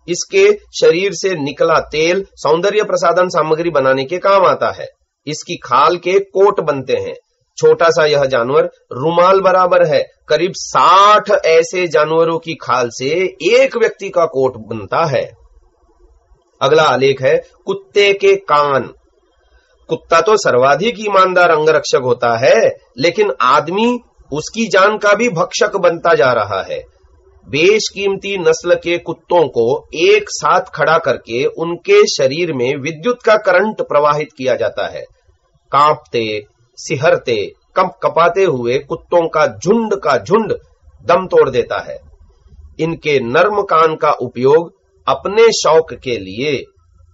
इसके शरीर से निकला तेल सौंदर्य प्रसाधन सामग्री बनाने के काम आता है। इसकी खाल के कोट बनते हैं। छोटा सा यह जानवर रुमाल बराबर है। करीब 60 ऐसे जानवरों की खाल से एक व्यक्ति का कोट बनता है। अगला आलेख है कुत्ते के कान। कुत्ता तो सर्वाधिक ईमानदार अंगरक्षक होता है, लेकिन आदमी उसकी जान का भी भक्षक बनता जा रहा है। बेशकीमती नस्ल के कुत्तों को एक साथ खड़ा करके उनके शरीर में विद्युत का करंट प्रवाहित किया जाता है। कांपते, सिहरते, कपाते हुए कुत्तों का झुंड दम तोड़ देता है। इनके नर्म कान का उपयोग अपने शौक के लिए,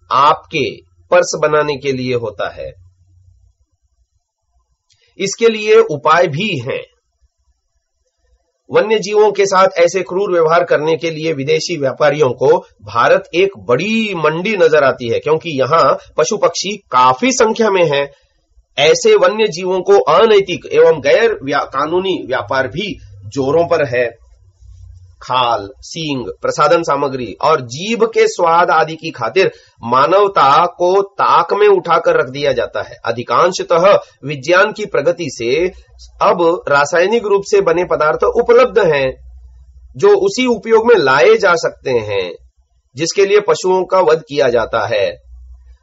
आपके पर्स बनाने के लिए होता है। इसके लिए उपाय भी हैं। वन्य जीवों के साथ ऐसे क्रूर व्यवहार करने के लिए विदेशी व्यापारियों को भारत एक बड़ी मंडी नजर आती है, क्योंकि यहां पशु पक्षी काफी संख्या में हैं। ऐसे वन्य जीवों को अनैतिक एवं गैर कानूनी व्यापार भी जोरों पर है। खाल, सींग, प्रसाधन सामग्री और जीभ के स्वाद आदि की खातिर मानवता को ताक में उठाकर रख दिया जाता है। अधिकांशतः विज्ञान की प्रगति से अब रासायनिक रूप से बने पदार्थ उपलब्ध हैं, जो उसी उपयोग में लाए जा सकते हैं जिसके लिए पशुओं का वध किया जाता है।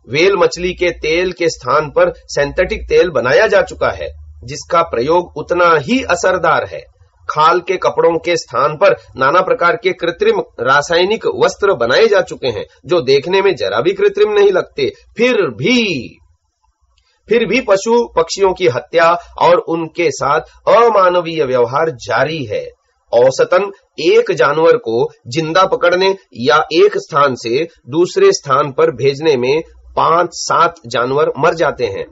व्हेल मछली के तेल के स्थान पर सिंथेटिक तेल बनाया जा चुका है, जिसका प्रयोग उतना ही असरदार है। खाल के कपड़ों के स्थान पर नाना प्रकार के कृत्रिम रासायनिक वस्त्र बनाए जा चुके हैं, जो देखने में जरा भी कृत्रिम नहीं लगते। फिर भी पशु पक्षियों की हत्या और उनके साथ अमानवीय व्यवहार जारी है। औसतन एक जानवर को जिंदा पकड़ने या एक स्थान से दूसरे स्थान पर भेजने में 5-7 जानवर मर जाते हैं।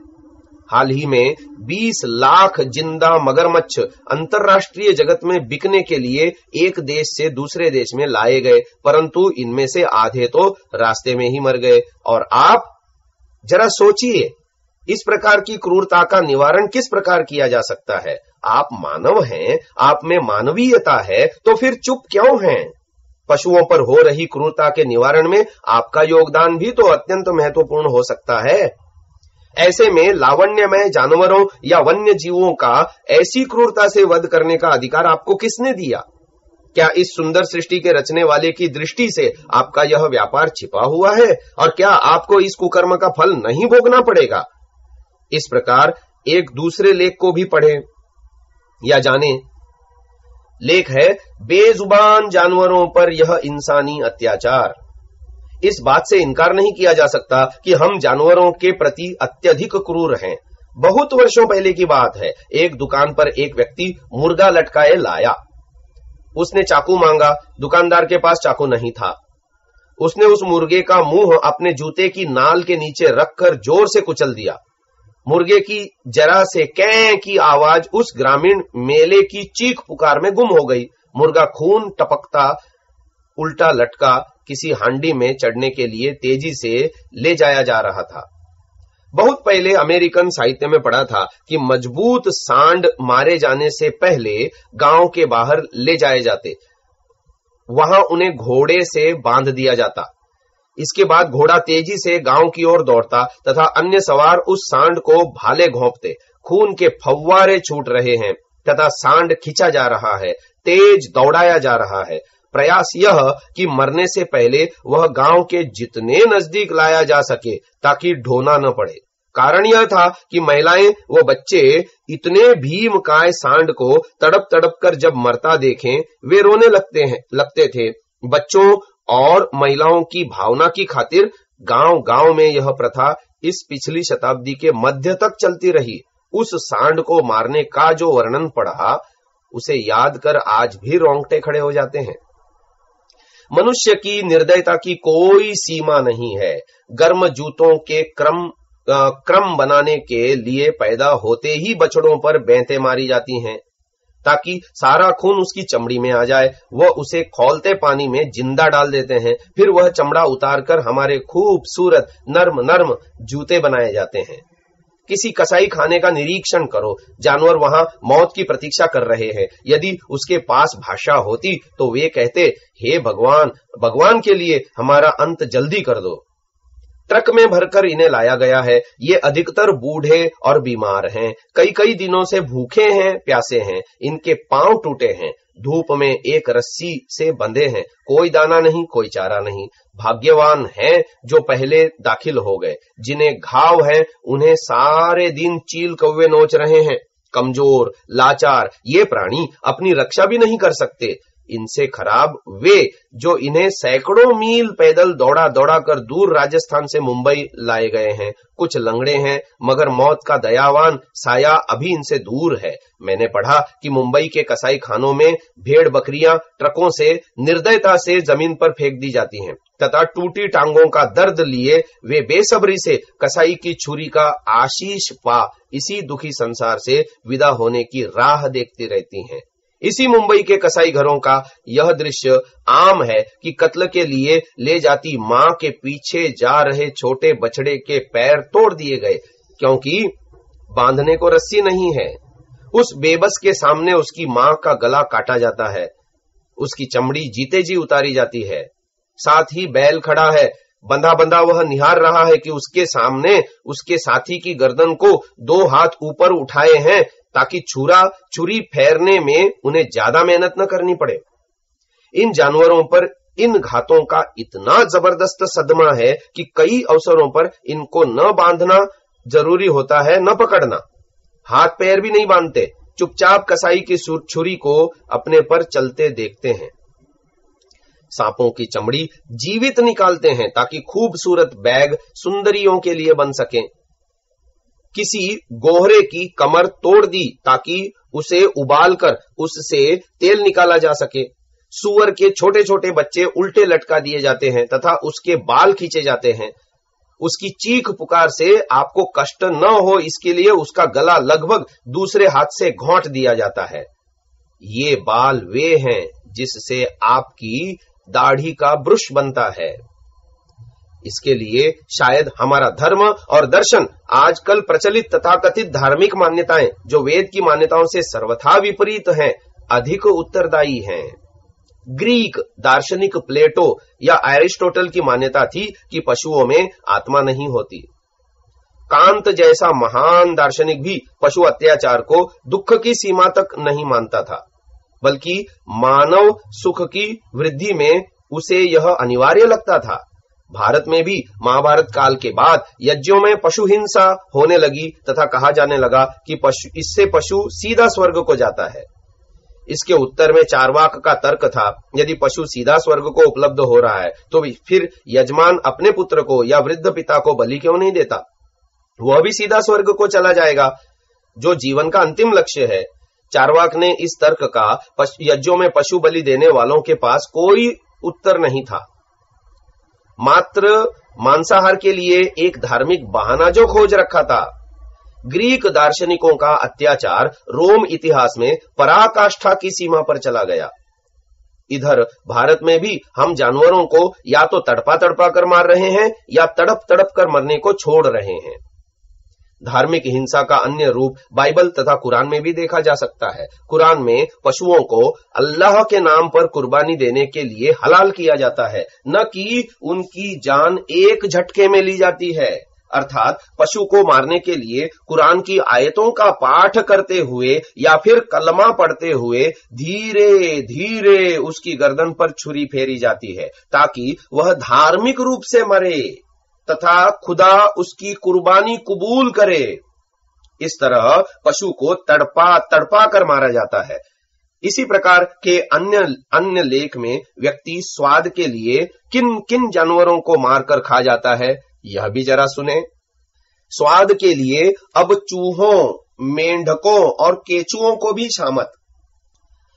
हाल ही में 20 लाख जिंदा मगरमच्छ अंतरराष्ट्रीय जगत में बिकने के लिए एक देश से दूसरे देश में लाए गए, परंतु इनमें से आधे तो रास्ते में ही मर गए। और आप जरा सोचिए, इस प्रकार की क्रूरता का निवारण किस प्रकार किया जा सकता है? आप मानव हैं, आप में मानवीयता है, तो फिर चुप क्यों हैं? पशुओं पर हो रही क्रूरता के निवारण में आपका योगदान भी तो अत्यंत महत्वपूर्ण हो सकता है। ऐसे में लावण्यमय जानवरों या वन्य जीवों का ऐसी क्रूरता से वध करने का अधिकार आपको किसने दिया? क्या इस सुंदर सृष्टि के रचने वाले की दृष्टि से आपका यह व्यापार छिपा हुआ है? और क्या आपको इस कुकर्म का फल नहीं भोगना पड़ेगा? इस प्रकार एक दूसरे लेख को भी पढ़ें या जानें। लेख है बेजुबान जानवरों पर यह इंसानी अत्याचार। इस बात से इनकार नहीं किया जा सकता कि हम जानवरों के प्रति अत्यधिक क्रूर हैं। बहुत वर्षों पहले की बात है, एक दुकान पर एक व्यक्ति मुर्गा लटकाए लाया। उसने चाकू मांगा, दुकानदार के पास चाकू नहीं था। उसने उस मुर्गे का मुंह अपने जूते की नाल के नीचे रखकर जोर से कुचल दिया। मुर्गे की जरा से कै की आवाज उस ग्रामीण मेले की चीख पुकार में गुम हो गई। मुर्गा खून टपकता उल्टा लटका किसी हांडी में चढ़ने के लिए तेजी से ले जाया जा रहा था। बहुत पहले अमेरिकन साहित्य में पढ़ा था कि मजबूत सांड मारे जाने से पहले गांव के बाहर ले जाए जाते, वहां उन्हें घोड़े से बांध दिया जाता। इसके बाद घोड़ा तेजी से गांव की ओर दौड़ता तथा अन्य सवार उस सांड को भाले घोंपते। खून के फव्वारे छूट रहे हैं तथा सांड खींचा जा रहा है, तेज दौड़ाया जा रहा है। प्रयास यह कि मरने से पहले वह गांव के जितने नजदीक लाया जा सके ताकि ढोना न पड़े। कारण यह था कि महिलाएं व बच्चे इतने भीमकाय सांड को तड़प तड़प कर जब मरता देखें वे रोने लगते थे। बच्चों और महिलाओं की भावना की खातिर गांव गांव में यह प्रथा इस पिछली शताब्दी के मध्य तक चलती रही। उस सांड को मारने का जो वर्णन पढ़ा, उसे याद कर आज भी रोंगटे खड़े हो जाते हैं। मनुष्य की निर्दयता की कोई सीमा नहीं है। गर्म जूतों के क्रम बनाने के लिए पैदा होते ही बछड़ों पर बेंतें मारी जाती हैं ताकि सारा खून उसकी चमड़ी में आ जाए। वह उसे खौलते पानी में जिंदा डाल देते हैं, फिर वह चमड़ा उतारकर हमारे खूबसूरत नर्म नर्म जूते बनाए जाते हैं। किसी कसाई खाने का निरीक्षण करो, जानवर वहां मौत की प्रतीक्षा कर रहे हैं। यदि उसके पास भाषा होती तो वे कहते, हे भगवान, भगवान के लिए हमारा अंत जल्दी कर दो। ट्रक में भरकर इन्हें लाया गया है। ये अधिकतर बूढ़े और बीमार हैं, कई कई दिनों से भूखे हैं, प्यासे हैं, इनके पांव टूटे हैं, धूप में एक रस्सी से बंधे हैं, कोई दाना नहीं, कोई चारा नहीं। भाग्यवान हैं जो पहले दाखिल हो गए। जिन्हें घाव है उन्हें सारे दिन चील कौवे नोच रहे हैं। कमजोर, लाचार ये प्राणी अपनी रक्षा भी नहीं कर सकते। इनसे खराब वे जो इन्हें सैकड़ों मील पैदल दौड़ा दौड़ा कर दूर राजस्थान से मुंबई लाए गए हैं। कुछ लंगड़े हैं मगर मौत का दयावान साया अभी इनसे दूर है। मैंने पढ़ा कि मुंबई के कसाई खानों में भेड़ बकरियां ट्रकों से निर्दयता से जमीन पर फेंक दी जाती हैं तथा टूटी टांगों का दर्द लिए वे बेसब्री से कसाई की छुरी का आशीष पा इसी दुखी संसार से विदा होने की राह देखती रहती हैं। इसी मुंबई के कसाई घरों का यह दृश्य आम है कि कत्ल के लिए ले जाती मां के पीछे जा रहे छोटे बछड़े के पैर तोड़ दिए गए क्योंकि बांधने को रस्सी नहीं है। उस बेबस के सामने उसकी मां का गला काटा जाता है, उसकी चमड़ी जीते जी उतारी जाती है। साथ ही बैल खड़ा है, बंधा बंधा वह निहार रहा है कि उसके सामने उसके साथी की गर्दन को 2 हाथ ऊपर उठाए हैं ताकि छुरी फेरने में उन्हें ज्यादा मेहनत न करनी पड़े। इन जानवरों पर इन घातों का इतना जबरदस्त सदमा है कि कई अवसरों पर इनको न बांधना जरूरी होता है, न पकड़ना। हाथ पैर भी नहीं बांधते, चुपचाप कसाई की छुरी को अपने पर चलते देखते हैं। सांपों की चमड़ी जीवित निकालते हैं ताकि खूबसूरत बैग सुंदरियों के लिए बन सकें। किसी गोहरे की कमर तोड़ दी ताकि उसे उबालकर उससे तेल निकाला जा सके। सूअर के छोटे छोटे बच्चे उल्टे लटका दिए जाते हैं तथा उसके बाल खींचे जाते हैं। उसकी चीख पुकार से आपको कष्ट न हो इसके लिए उसका गला लगभग दूसरे हाथ से घोंट दिया जाता है। ये बाल वे हैं जिससे आपकी दाढ़ी का ब्रुश बनता है। इसके लिए शायद हमारा धर्म और दर्शन आजकल प्रचलित तथाकथित धार्मिक मान्यताएं जो वेद की मान्यताओं से सर्वथा विपरीत हैं, अधिक उत्तरदायी हैं। ग्रीक दार्शनिक प्लेटो या एरिस्टोटल की मान्यता थी कि पशुओं में आत्मा नहीं होती। कांत जैसा महान दार्शनिक भी पशु अत्याचार को दुख की सीमा तक नहीं मानता था, बल्कि मानव सुख की वृद्धि में उसे यह अनिवार्य लगता था। भारत में भी महाभारत काल के बाद यज्ञों में पशु हिंसा होने लगी तथा कहा जाने लगा कि इससे पशु सीधा स्वर्ग को जाता है। इसके उत्तर में चार्वाक का तर्क था, यदि पशु सीधा स्वर्ग को उपलब्ध हो रहा है तो फिर यजमान अपने पुत्र को या वृद्ध पिता को बलि क्यों नहीं देता? वह भी सीधा स्वर्ग को चला जाएगा, जो जीवन का अंतिम लक्ष्य है। चार्वाक ने इस तर्क का यज्ञों में पशु बलि देने वालों के पास कोई उत्तर नहीं था, मात्र मांसाहार के लिए एक धार्मिक बहाना जो खोज रखा था। ग्रीक दार्शनिकों का अत्याचार रोम इतिहास में पराकाष्ठा की सीमा पर चला गया। इधर भारत में भी हम जानवरों को या तो तड़पा तड़पा कर मार रहे हैं या तड़प तड़प कर मरने को छोड़ रहे हैं। धार्मिक हिंसा का अन्य रूप बाइबल तथा कुरान में भी देखा जा सकता है। कुरान में पशुओं को अल्लाह के नाम पर कुर्बानी देने के लिए हलाल किया जाता है, न कि उनकी जान एक झटके में ली जाती है। अर्थात पशु को मारने के लिए कुरान की आयतों का पाठ करते हुए या फिर कलमा पढ़ते हुए धीरे धीरे उसकी गर्दन पर छुरी फेरी जाती है, ताकि वह धार्मिक रूप से मरे तथा खुदा उसकी कुर्बानी कबूल करे। इस तरह पशु को तड़पा तड़पा कर मारा जाता है। इसी प्रकार के अन्य लेख में व्यक्ति स्वाद के लिए किन किन जानवरों को मारकर खा जाता है, यह भी जरा सुने। स्वाद के लिए अब चूहों, मेंढकों और केचुओं को भी शामत।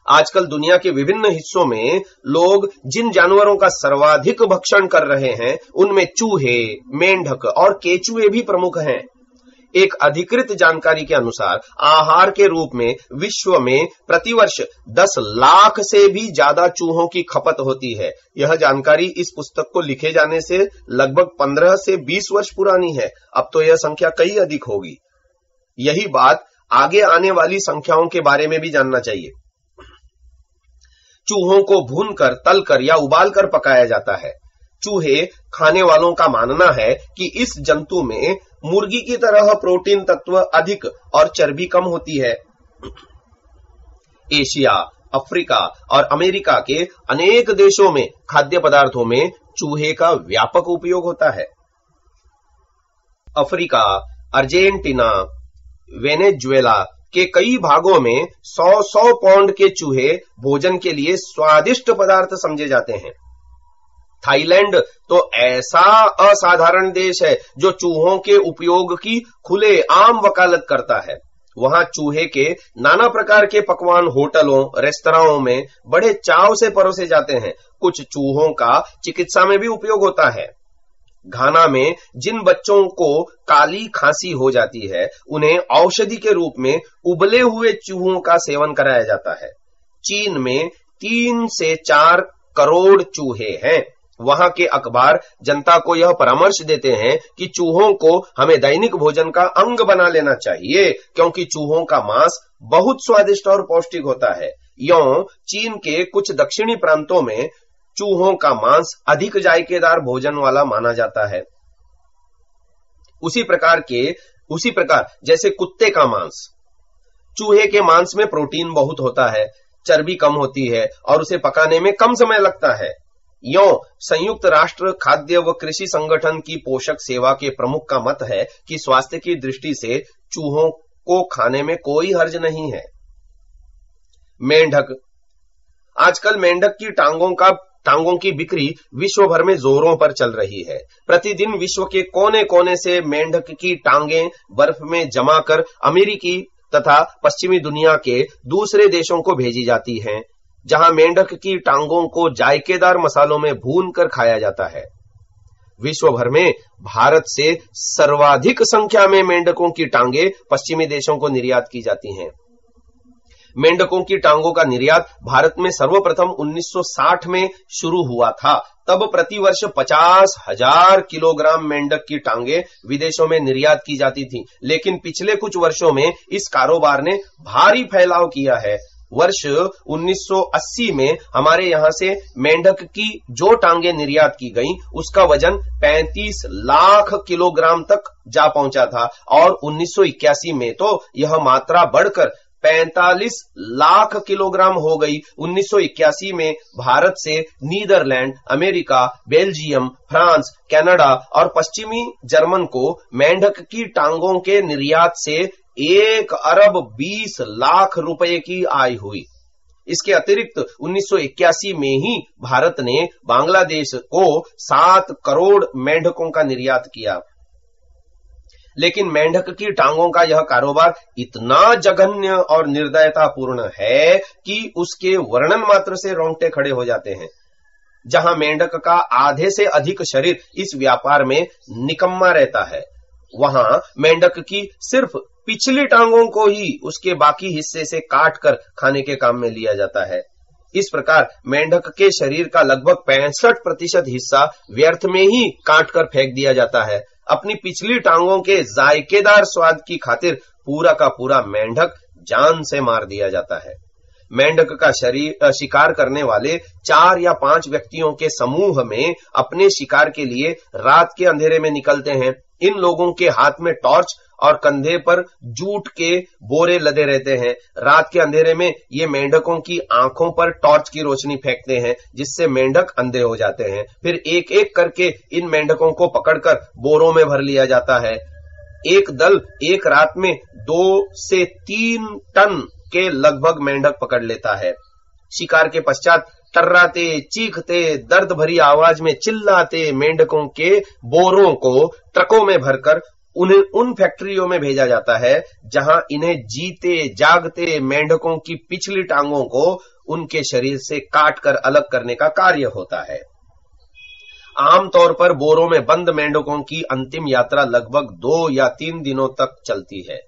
आजकल दुनिया के विभिन्न हिस्सों में लोग जिन जानवरों का सर्वाधिक भक्षण कर रहे हैं, उनमें चूहे, मेंढक और केचुए भी प्रमुख हैं। एक अधिकृत जानकारी के अनुसार आहार के रूप में विश्व में प्रतिवर्ष 10 लाख से भी ज्यादा चूहों की खपत होती है। यह जानकारी इस पुस्तक को लिखे जाने से लगभग 15 से 20 वर्ष पुरानी है। अब तो यह संख्या कई अधिक होगी। यही बात आगे आने वाली संख्याओं के बारे में भी जानना चाहिए। चूहों को भूनकर, तलकर या उबालकर पकाया जाता है। चूहे खाने वालों का मानना है कि इस जंतु में मुर्गी की तरह प्रोटीन तत्व अधिक और चर्बी कम होती है। एशिया, अफ्रीका और अमेरिका के अनेक देशों में खाद्य पदार्थों में चूहे का व्यापक उपयोग होता है। अफ्रीका, अर्जेंटीना, वेनेजुएला के कई भागों में 100 पाउंड के चूहे भोजन के लिए स्वादिष्ट पदार्थ समझे जाते हैं। थाईलैंड तो ऐसा असाधारण देश है जो चूहों के उपयोग की खुले आम वकालत करता है। वहां चूहे के नाना प्रकार के पकवान होटलों, रेस्तराओं में बड़े चाव से परोसे जाते हैं। कुछ चूहों का चिकित्सा में भी उपयोग होता है। घाना में जिन बच्चों को काली खांसी हो जाती है, उन्हें औषधि के रूप में उबले हुए चूहों का सेवन कराया जाता है। चीन में 3 से 4 करोड़ चूहे हैं। वहां के अखबार जनता को यह परामर्श देते हैं कि चूहों को हमें दैनिक भोजन का अंग बना लेना चाहिए, क्योंकि चूहों का मांस बहुत स्वादिष्ट और पौष्टिक होता है। यों चीन के कुछ दक्षिणी प्रांतों में चूहों का मांस अधिक जायकेदार भोजन वाला माना जाता है। उसी प्रकार जैसे कुत्ते का मांस, चूहे के मांस में प्रोटीन बहुत होता है, चर्बी कम होती है और उसे पकाने में कम समय लगता है। यों संयुक्त राष्ट्र खाद्य व कृषि संगठन की पोषक सेवा के प्रमुख का मत है कि स्वास्थ्य की दृष्टि से चूहों को खाने में कोई हर्ज नहीं है। मेंढक, आजकल मेंढक की टांगों की बिक्री विश्व भर में जोरों पर चल रही है। प्रतिदिन विश्व के कोने कोने से मेंढक की टांगें बर्फ में जमा कर अमेरिकी तथा पश्चिमी दुनिया के दूसरे देशों को भेजी जाती हैं, जहां मेंढक की टांगों को जायकेदार मसालों में भून कर खाया जाता है। विश्व भर में भारत से सर्वाधिक संख्या में मेंढकों की टांगे पश्चिमी देशों को निर्यात की जाती हैं। मेंढकों की टांगों का निर्यात भारत में सर्वप्रथम 1960 में शुरू हुआ था। तब प्रतिवर्ष 50,000 किलोग्राम मेंढक की टांगे विदेशों में निर्यात की जाती थी, लेकिन पिछले कुछ वर्षों में इस कारोबार ने भारी फैलाव किया है। वर्ष 1980 में हमारे यहां से मेंढक की जो टांगे निर्यात की गईं, उसका वजन 35 लाख किलोग्राम तक जा पहुंचा था और 1981 में तो यह मात्रा बढ़कर 45 लाख किलोग्राम हो गई। 1981 में भारत से Netherlands, America, Belgium, France, Canada और पश्चिमी जर्मन को मेंढक की टांगों के निर्यात से 1 अरब 20 लाख रुपए की आय हुई। इसके अतिरिक्त 1981 में ही भारत ने बांग्लादेश को 7 करोड़ मेंढकों का निर्यात किया। लेकिन मेंढक की टांगों का यह कारोबार इतना जघन्य और निर्दयतापूर्ण है कि उसके वर्णन मात्र से रोंगटे खड़े हो जाते हैं। जहां मेंढक का आधे से अधिक शरीर इस व्यापार में निकम्मा रहता है, वहां मेंढक की सिर्फ पिछली टांगों को ही उसके बाकी हिस्से से काट कर खाने के काम में लिया जाता है। इस प्रकार मेंढक के शरीर का लगभग 65% हिस्सा व्यर्थ में ही काट कर फेंक दिया जाता है। अपनी पिछली टांगों के जायकेदार स्वाद की खातिर पूरा का पूरा मेंढक जान से मार दिया जाता है। मेंढक का शिकार करने वाले 4 या 5 व्यक्तियों के समूह में अपने शिकार के लिए रात के अंधेरे में निकलते हैं। इन लोगों के हाथ में टॉर्च और कंधे पर जूट के बोरे लदे रहते हैं। रात के अंधेरे में ये मेंढकों की आंखों पर टॉर्च की रोशनी फेंकते हैं, जिससे मेंढक अंधे हो जाते हैं। फिर एक एक करके इन मेंढकों को पकड़कर बोरों में भर लिया जाता है। एक दल एक रात में 2 से 3 टन के लगभग मेंढक पकड़ लेता है। शिकार के पश्चात टर्राते, चीखते, दर्द भरी आवाज में चिल्लाते मेंढकों के बोरों को ट्रकों में भरकर उन्हें उन फैक्ट्रियों में भेजा जाता है जहां इन्हें जीते जागते मेंढकों की पिछली टांगों को उनके शरीर से काट कर अलग करने का कार्य होता है। आमतौर पर बोरों में बंद मेंढकों की अंतिम यात्रा लगभग 2 या 3 दिनों तक चलती है।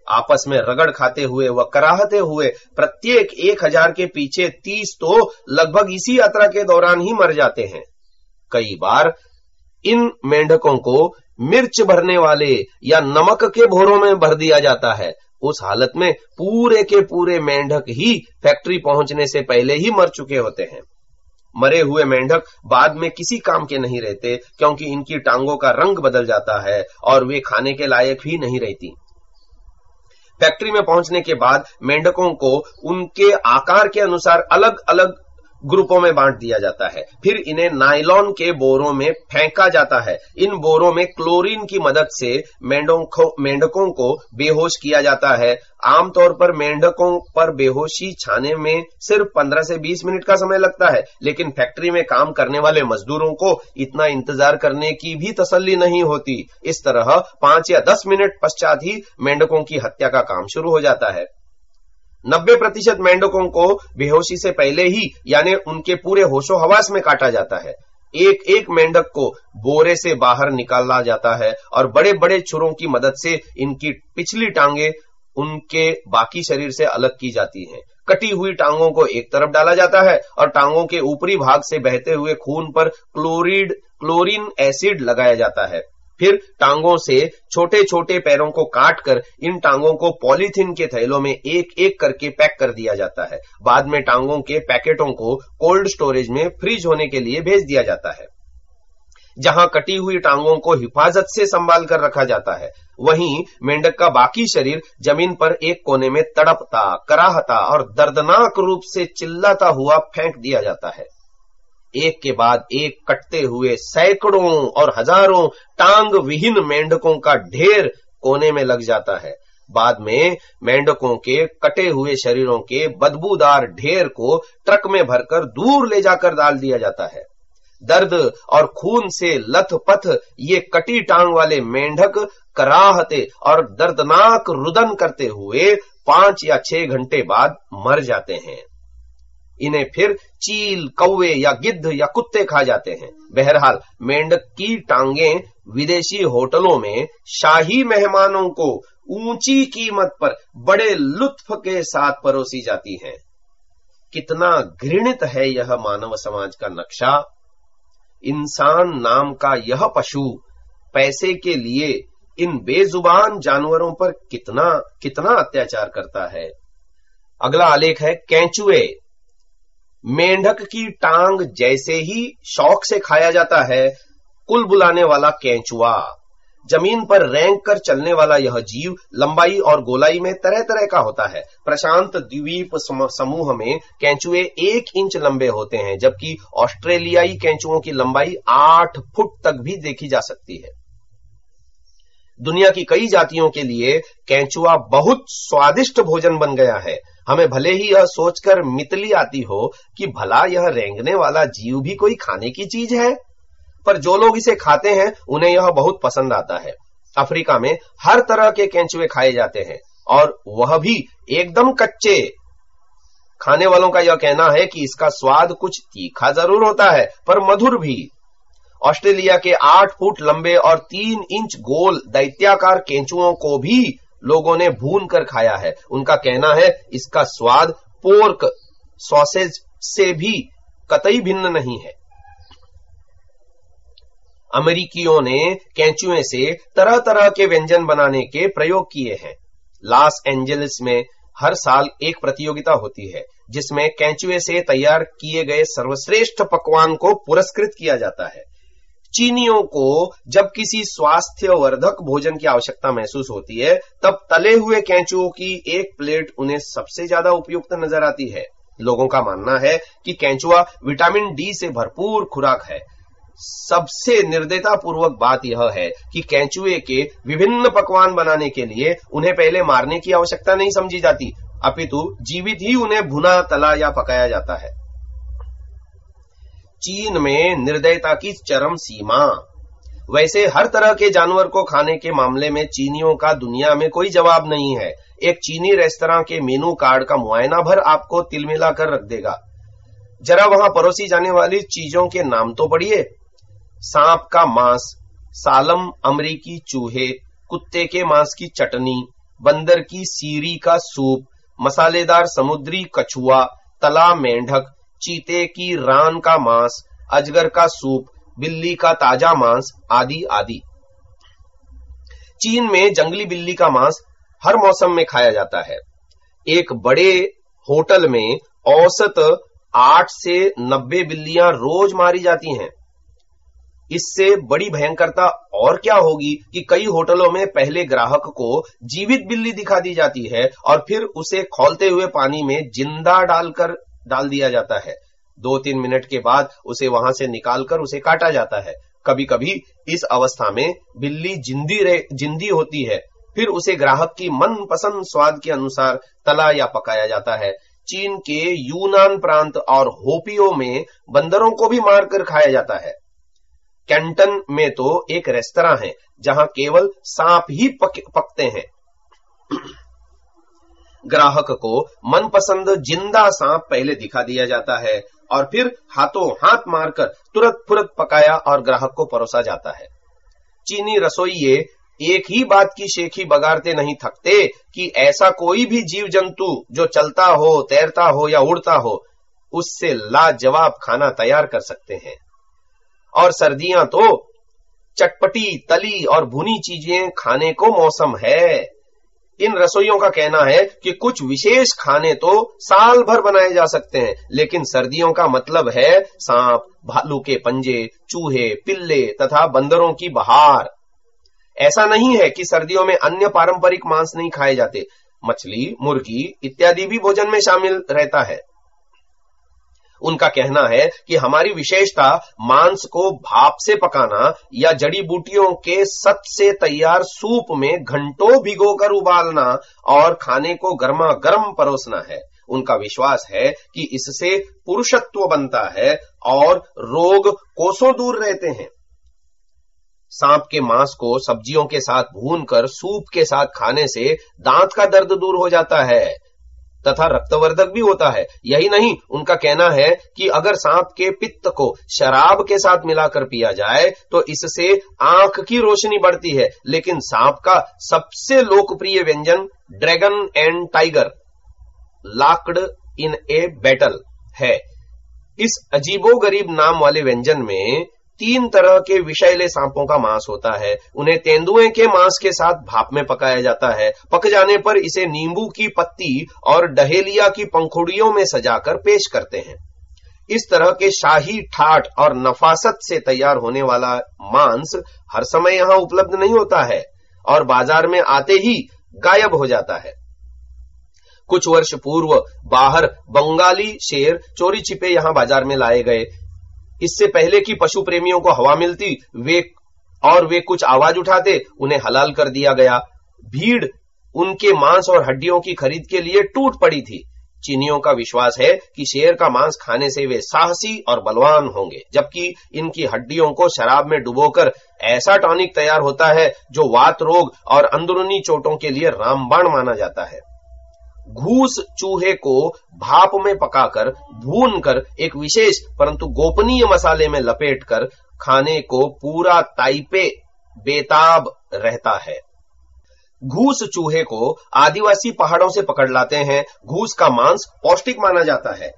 आपस में रगड़ खाते हुए व कराहते हुए प्रत्येक 1000 के पीछे 30 तो लगभग इसी यात्रा के दौरान ही मर जाते हैं। कई बार इन मेंढकों को मिर्च भरने वाले या नमक के भोरों में भर दिया जाता है। उस हालत में पूरे के पूरे मेंढक ही फैक्ट्री पहुंचने से पहले ही मर चुके होते हैं। मरे हुए मेंढक बाद में किसी काम के नहीं रहते, क्योंकि इनकी टांगों का रंग बदल जाता है और वे खाने के लायक ही नहीं रहती। फैक्ट्री में पहुंचने के बाद मेंढकों को उनके आकार के अनुसार अलग अलग ग्रुपों में बांट दिया जाता है। फिर इन्हें नायलॉन के बोरों में फेंका जाता है। इन बोरों में क्लोरीन की मदद से मेंढकों को बेहोश किया जाता है। आमतौर पर मेंढकों पर बेहोशी छाने में सिर्फ 15 से 20 मिनट का समय लगता है, लेकिन फैक्ट्री में काम करने वाले मजदूरों को इतना इंतजार करने की भी तसल्ली नहीं होती। इस तरह 5 या 10 मिनट पश्चात ही मेंढकों की हत्या का काम शुरू हो जाता है। 90% मेंढकों को बेहोशी से पहले ही यानी उनके पूरे होशो हवास में काटा जाता है। एक एक मेंढक को बोरे से बाहर निकाला जाता है और बड़े बड़े छुरों की मदद से इनकी पिछली टांगे उनके बाकी शरीर से अलग की जाती हैं। कटी हुई टांगों को एक तरफ डाला जाता है और टांगों के ऊपरी भाग से बहते हुए खून पर क्लोरीन एसिड लगाया जाता है। फिर टांगों से छोटे छोटे पैरों को काटकर इन टांगों को पॉलीथीन के थैलों में एक एक करके पैक कर दिया जाता है। बाद में टांगों के पैकेटों को कोल्ड स्टोरेज में फ्रीज होने के लिए भेज दिया जाता है, जहां कटी हुई टांगों को हिफाजत से संभाल कर रखा जाता है। वहीं मेंढक का बाकी शरीर जमीन पर एक कोने में तड़पता, कराहता और दर्दनाक रूप से चिल्लाता हुआ फेंक दिया जाता है। एक के बाद एक कटते हुए सैकड़ों और हजारों टांग विहीन मेंढकों का ढेर कोने में लग जाता है। बाद में मेंढकों के कटे हुए शरीरों के बदबूदार ढेर को ट्रक में भरकर दूर ले जाकर डाल दिया जाता है। दर्द और खून से लथपथ ये कटी टांग वाले मेंढक कराहते और दर्दनाक रुदन करते हुए 5 या 6 घंटे बाद मर जाते हैं। इन्हें फिर चील, कौवे या गिद्ध या कुत्ते खा जाते हैं। बहरहाल मेंढक की टांगें विदेशी होटलों में शाही मेहमानों को ऊंची कीमत पर बड़े लुत्फ के साथ परोसी जाती हैं। कितना घृणित है यह मानव समाज का नक्शा। इंसान नाम का यह पशु पैसे के लिए इन बेजुबान जानवरों पर कितना कितना अत्याचार करता है। अगला आलेख है केंचुए। मेंढक की टांग जैसे ही शौक से खाया जाता है, कुल बुलाने वाला केंचुआ। जमीन पर रेंग कर चलने वाला यह जीव लंबाई और गोलाई में तरह तरह का होता है। प्रशांत द्वीप समूह में केंचुए 1 इंच लंबे होते हैं, जबकि ऑस्ट्रेलियाई केंचुओं की लंबाई 8 फुट तक भी देखी जा सकती है। दुनिया की कई जातियों के लिए केंचुआ बहुत स्वादिष्ट भोजन बन गया है। हमें भले ही यह सोचकर मितली आती हो कि भला यह रेंगने वाला जीव भी कोई खाने की चीज है, पर जो लोग इसे खाते हैं उन्हें यह बहुत पसंद आता है। अफ्रीका में हर तरह के केंचुए खाए जाते हैं, और वह भी एकदम कच्चे। खाने वालों का यह कहना है कि इसका स्वाद कुछ तीखा जरूर होता है, पर मधुर भी। ऑस्ट्रेलिया के 8 फुट लंबे और 3 इंच गोल दैत्याकार केंचुओं को भी लोगों ने भून कर खाया है। उनका कहना है इसका स्वाद पोर्क सॉसेज से भी कतई भिन्न नहीं है। अमेरिकियों ने केंचुए से तरह तरह के व्यंजन बनाने के प्रयोग किए हैं। लॉस एंजलिस में हर साल एक प्रतियोगिता होती है, जिसमें केंचुए से तैयार किए गए सर्वश्रेष्ठ पकवान को पुरस्कृत किया जाता है। चीनियों को जब किसी स्वास्थ्यवर्धक भोजन की आवश्यकता महसूस होती है, तब तले हुए केंचुओं की एक प्लेट उन्हें सबसे ज्यादा उपयुक्त नजर आती है। लोगों का मानना है कि केंचुआ विटामिन डी से भरपूर खुराक है। सबसे निर्दयतापूर्वक बात यह है कि केंचुए के विभिन्न पकवान बनाने के लिए उन्हें पहले मारने की आवश्यकता नहीं समझी जाती, अपितु जीवित ही उन्हें भुना, तला या पकाया जाता है। चीन में निर्दयता की चरम सीमा। वैसे हर तरह के जानवर को खाने के मामले में चीनियों का दुनिया में कोई जवाब नहीं है। एक चीनी रेस्तरां के मेनू कार्ड का मुआयना भर आपको तिलमिला कर रख देगा। जरा वहां परोसी जाने वाली चीजों के नाम तो पढ़िए। सांप का मांस, सालम अमरीकी चूहे, कुत्ते के मांस की चटनी, बंदर की सीरी का सूप, मसालेदार समुद्री कछुआ, तला मेंढक, चीते की रान का मांस, अजगर का सूप, बिल्ली का ताजा मांस, आदि आदि। चीन में जंगली बिल्ली का मांस हर मौसम में खाया जाता है। एक बड़े होटल में औसत 8 से 90 बिल्लियां रोज मारी जाती हैं। इससे बड़ी भयंकरता और क्या होगी कि कई होटलों में पहले ग्राहक को जीवित बिल्ली दिखा दी जाती है और फिर उसे खौलते हुए पानी में जिंदा डाल दिया जाता है। 2-3 मिनट के बाद उसे वहां से निकालकर उसे काटा जाता है। कभी कभी इस अवस्था में बिल्ली जिंदी होती है, फिर उसे ग्राहक की मनपसंद स्वाद के अनुसार तला या पकाया जाता है। चीन के यूनान प्रांत और होपियो में बंदरों को भी मारकर खाया जाता है। कैंटन में तो एक रेस्तरां है जहां केवल सांप ही पकते हैं। ग्राहक को मनपसंद जिंदा सांप पहले दिखा दिया जाता है और फिर हाथों हाथ मारकर तुरंत फुरत पकाया और ग्राहक को परोसा जाता है। चीनी रसोइये एक ही बात की शेखी बगाड़ते नहीं थकते कि ऐसा कोई भी जीव जंतु जो चलता हो, तैरता हो या उड़ता हो, उससे लाजवाब खाना तैयार कर सकते हैं। और सर्दियां तो चटपटी, तली और भुनी चीजें खाने को मौसम है। इन रसोइयों का कहना है कि कुछ विशेष खाने तो साल भर बनाए जा सकते हैं, लेकिन सर्दियों का मतलब है सांप, भालू के पंजे, चूहे, पिल्ले तथा बंदरों की बहार। ऐसा नहीं है कि सर्दियों में अन्य पारंपरिक मांस नहीं खाए जाते। मछली, मुर्गी इत्यादि भी भोजन में शामिल रहता है। उनका कहना है कि हमारी विशेषता मांस को भाप से पकाना या जड़ी बूटियों के सत से तैयार सूप में घंटों भिगोकर उबालना और खाने को गर्मा गर्म परोसना है। उनका विश्वास है कि इससे पुरुषत्व बनता है और रोग कोसों दूर रहते हैं। सांप के मांस को सब्जियों के साथ भूनकर सूप के साथ खाने से दांत का दर्द दूर हो जाता है। तथा रक्तवर्धक भी होता है। यही नहीं, उनका कहना है कि अगर सांप के पित्त को शराब के साथ मिलाकर पिया जाए तो इससे आंख की रोशनी बढ़ती है। लेकिन सांप का सबसे लोकप्रिय व्यंजन dragon and tiger locked in a battle है। इस अजीबोगरीब नाम वाले व्यंजन में 3 तरह के विषैले सांपों का मांस होता है। उन्हें तेंदुए के मांस के साथ भाप में पकाया जाता है। पक जाने पर इसे नींबू की पत्ती और डहेलिया की पंखुड़ियों में सजाकर पेश करते हैं। इस तरह के शाही ठाठ और नफासत से तैयार होने वाला मांस हर समय यहां उपलब्ध नहीं होता है और बाजार में आते ही गायब हो जाता है। कुछ वर्ष पूर्व बाहर बंगाली शेर चोरी छिपे यहां बाजार में लाए गए। इससे पहले कि पशु प्रेमियों को हवा मिलती वे कुछ आवाज उठाते, उन्हें हलाल कर दिया गया। भीड़ उनके मांस और हड्डियों की खरीद के लिए टूट पड़ी थी। चीनियों का विश्वास है कि शेर का मांस खाने से वे साहसी और बलवान होंगे, जबकि इनकी हड्डियों को शराब में डुबोकर ऐसा टॉनिक तैयार होता है जो वात रोग और अंदरूनी चोटों के लिए रामबाण माना जाता है। घूस चूहे को भाप में पकाकर भूनकर एक विशेष परंतु गोपनीय मसाले में लपेटकर खाने को पूरा ताइपे बेताब रहता है। घूस चूहे को आदिवासी पहाड़ों से पकड़ लाते हैं। घूस का मांस पौष्टिक माना जाता है।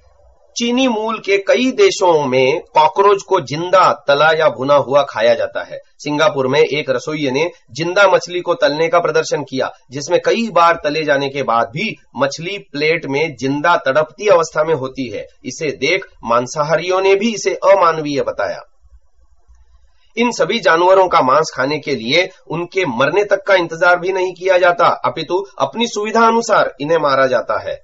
चीनी मूल के कई देशों में कॉकरोच को जिंदा तला या भुना हुआ खाया जाता है। सिंगापुर में एक रसोइये ने जिंदा मछली को तलने का प्रदर्शन किया, जिसमें कई बार तले जाने के बाद भी मछली प्लेट में जिंदा तड़पती अवस्था में होती है। इसे देख मांसाहारियों ने भी इसे अमानवीय बताया। इन सभी जानवरों का मांस खाने के लिए उनके मरने तक का इंतजार भी नहीं किया जाता, अपितु अपनी सुविधा अनुसार इन्हें मारा जाता है।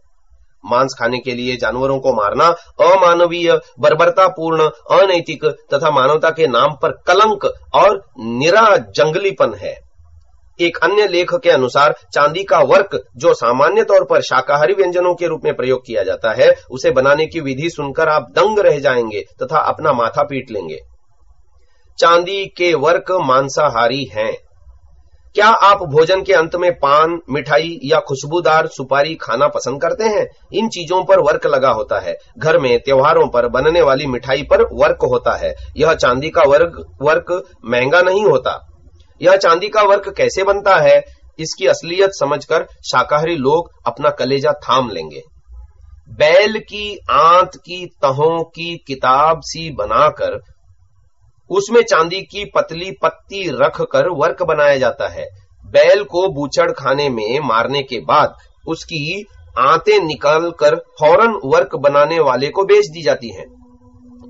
मांस खाने के लिए जानवरों को मारना अमानवीय, बर्बरतापूर्ण, अनैतिक तथा मानवता के नाम पर कलंक और निरा जंगलीपन है। एक अन्य लेख के अनुसार चांदी का वर्क, जो सामान्य तौर पर शाकाहारी व्यंजनों के रूप में प्रयोग किया जाता है, उसे बनाने की विधि सुनकर आप दंग रह जाएंगे तथा अपना माथा पीट लेंगे। चांदी के वर्क मांसाहारी हैं। क्या आप भोजन के अंत में पान, मिठाई या खुशबूदार सुपारी खाना पसंद करते हैं? इन चीजों पर वर्क लगा होता है। घर में त्योहारों पर बनने वाली मिठाई पर वर्क होता है। यह चांदी का वर्क महंगा नहीं होता। यह चांदी का वर्क कैसे बनता है, इसकी असलियत समझकर शाकाहारी लोग अपना कलेजा थाम लेंगे। बैल की आंत की तहों की किताब सी बनाकर उसमें चांदी की पतली पत्ती रखकर वर्क बनाया जाता है। बैल को बूचड़ खाने में मारने के बाद उसकी आंतें निकालकर फौरन वर्क बनाने वाले को बेच दी जाती हैं।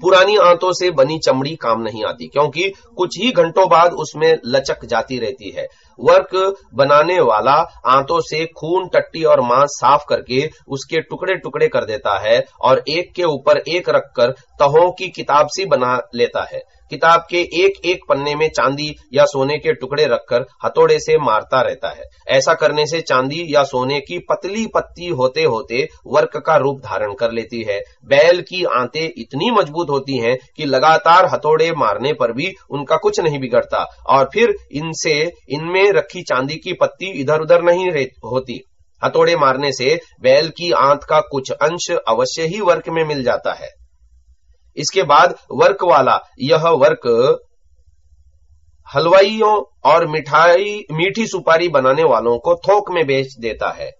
पुरानी आंतों से बनी चमड़ी काम नहीं आती, क्योंकि कुछ ही घंटों बाद उसमें लचक जाती रहती है। वर्क बनाने वाला आंतों से खून, टट्टी और मांस साफ करके उसके टुकड़े टुकड़े कर देता है और एक के ऊपर एक रखकर तहों की किताब सी बना लेता है। किताब के एक एक पन्ने में चांदी या सोने के टुकड़े रखकर हथौड़े से मारता रहता है। ऐसा करने से चांदी या सोने की पतली पत्ती होते होते वर्क का रूप धारण कर लेती है। बैल की आंतें इतनी मजबूत होती हैं कि लगातार हथौड़े मारने पर भी उनका कुछ नहीं बिगड़ता और फिर इनमें रखी चांदी की पत्ती इधर उधर नहीं होती। हथौड़े मारने से बैल की आंत का कुछ अंश अवश्य ही वर्क में मिल जाता है। इसके बाद वर्क वाला यह वर्क हलवाइयों और मीठी सुपारी बनाने वालों को थोक में बेच देता है।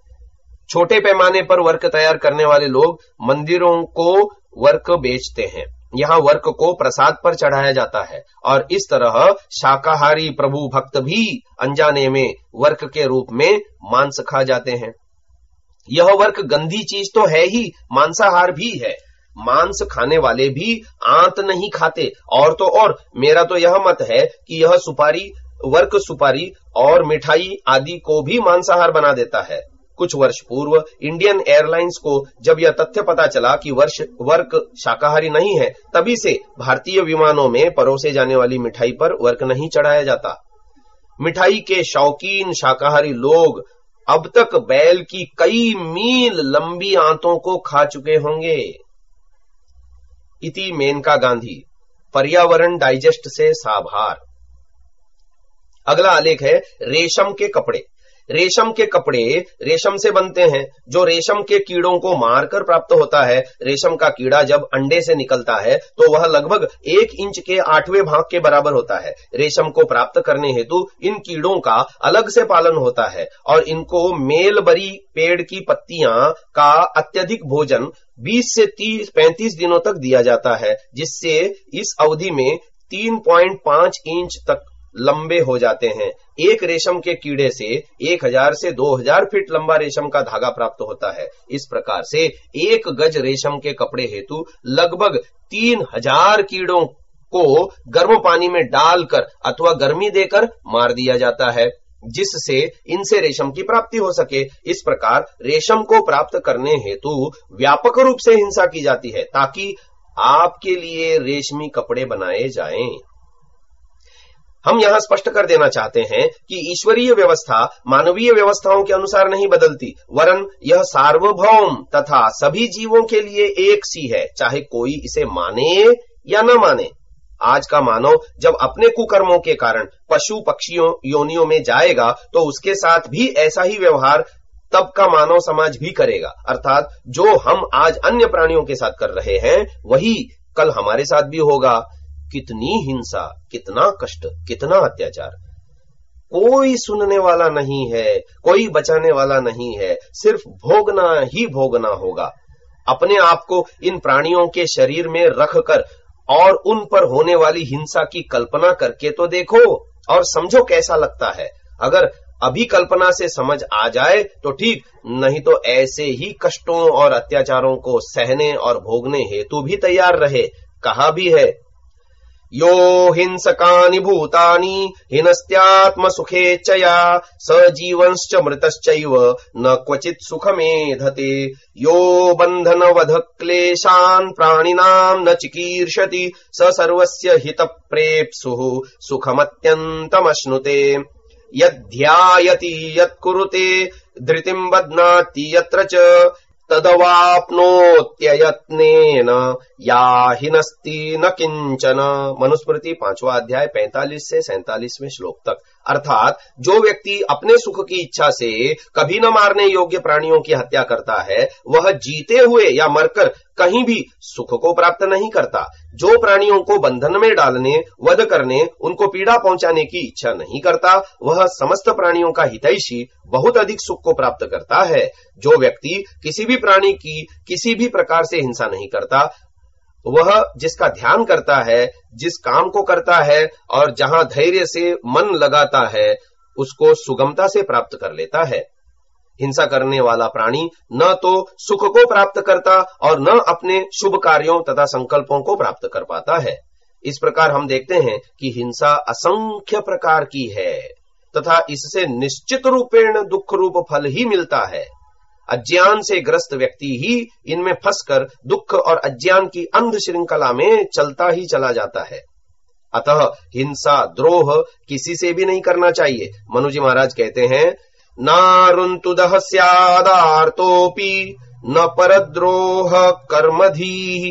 छोटे पैमाने पर वर्क तैयार करने वाले लोग मंदिरों को वर्क बेचते हैं। यहाँ वर्क को प्रसाद पर चढ़ाया जाता है और इस तरह शाकाहारी प्रभु भक्त भी अनजाने में वर्क के रूप में मांस खा जाते हैं। यह वर्क गंदी चीज तो है ही, मांसाहार भी है। मांस खाने वाले भी आंत नहीं खाते। और तो और मेरा तो यह मत है कि यह वर्क सुपारी और मिठाई आदि को भी मांसाहार बना देता है। कुछ वर्ष पूर्व इंडियन एयरलाइंस को जब यह तथ्य पता चला कि वर्क शाकाहारी नहीं है, तभी से भारतीय विमानों में परोसे जाने वाली मिठाई पर वर्क नहीं चढ़ाया जाता। मिठाई के शौकीन शाकाहारी लोग अब तक बैल की कई मील लंबी आंतों को खा चुके होंगे। इति मेनका गांधी, पर्यावरण डाइजेस्ट से साभार। अगला आलेख है रेशम के कपड़े। रेशम के कपड़े रेशम से बनते हैं, जो रेशम के कीड़ों को मारकर प्राप्त होता है। रेशम का कीड़ा जब अंडे से निकलता है तो वह लगभग 1 इंच के 8वें भाग के बराबर होता है। रेशम को प्राप्त करने हेतु इन कीड़ों का अलग से पालन होता है और इनको मेलबरी पेड़ की पत्तियां का अत्यधिक भोजन 20 से 35 दिनों तक दिया जाता है, जिससे इस अवधि में 3.5 इंच तक लंबे हो जाते हैं। एक रेशम के कीड़े से 1000 से 2000 फीट लंबा रेशम का धागा प्राप्त होता है। इस प्रकार से 1 गज रेशम के कपड़े हेतु लगभग 3000 कीड़ों को गर्म पानी में डालकर अथवा गर्मी देकर मार दिया जाता है, जिससे इनसे रेशम की प्राप्ति हो सके। इस प्रकार रेशम को प्राप्त करने हेतु व्यापक रूप से हिंसा की जाती है, ताकि आपके लिए रेशमी कपड़े बनाए जाएं। हम यहां स्पष्ट कर देना चाहते हैं कि ईश्वरीय व्यवस्था मानवीय व्यवस्थाओं के अनुसार नहीं बदलती, वरन यह सार्वभौम तथा सभी जीवों के लिए एक सी है, चाहे कोई इसे माने या न माने। आज का मानव जब अपने कुकर्मों के कारण पशु पक्षियों योनियों में जाएगा तो उसके साथ भी ऐसा ही व्यवहार तब का मानव समाज भी करेगा। अर्थात जो हम आज अन्य प्राणियों के साथ कर रहे हैं वही कल हमारे साथ भी होगा। कितनी हिंसा, कितना कष्ट, कितना अत्याचार। कोई सुनने वाला नहीं है, कोई बचाने वाला नहीं है, सिर्फ भोगना ही भोगना होगा। अपने आप को इन प्राणियों के शरीर में रखकर और उन पर होने वाली हिंसा की कल्पना करके तो देखो और समझो कैसा लगता है। अगर अभी कल्पना से समझ आ जाए तो ठीक, नहीं तो ऐसे ही कष्टों और अत्याचारों को सहने और भोगने हेतु भी तैयार रहे। कहा भी है, यो हिंसकानि भूतानि हिनस्त्यात्म सुखेच्छया स जीवंश्च मृतश्चैव न क्वचित् सुखमेधते यो बंधनवध क्लेशान् प्राणिनां न चिकीर्षति स सर्वस्य हितप्रेप्सुः सुखमत्यन्तमश्नुते यद्ध्यायति यत्कुरुते धृतिं बध्नाति यत्र च तदवाप्नोत्ययत्नेन या हिनस्ति न किंचन। मनुस्मृति 5वां अध्याय 45 से 47वें श्लोक तक। अर्थात जो व्यक्ति अपने सुख की इच्छा से कभी न मारने योग्य प्राणियों की हत्या करता है वह जीते हुए या मरकर कहीं भी सुख को प्राप्त नहीं करता। जो प्राणियों को बंधन में डालने, वध करने, उनको पीड़ा पहुंचाने की इच्छा नहीं करता वह समस्त प्राणियों का हितैषी बहुत अधिक सुख को प्राप्त करता है। जो व्यक्ति किसी भी प्राणी की किसी भी प्रकार से हिंसा नहीं करता वह जिसका ध्यान करता है, जिस काम को करता है और जहां धैर्य से मन लगाता है उसको सुगमता से प्राप्त कर लेता है। हिंसा करने वाला प्राणी न तो सुख को प्राप्त करता और न अपने शुभ कार्यों तथा संकल्पों को प्राप्त कर पाता है। इस प्रकार हम देखते हैं कि हिंसा असंख्य प्रकार की है तथा इससे निश्चित रूपेण दुख रूप फल ही मिलता है। अज्ञान से ग्रस्त व्यक्ति ही इनमें फंसकर दुख और अज्ञान की अंध श्रृंखला में चलता ही चला जाता है। अतः हिंसा द्रोह किसी से भी नहीं करना चाहिए। मनुजी महाराज कहते हैं, नारुन्तुदः स्यादार्तोऽपि न परद्रोह कर्मधीः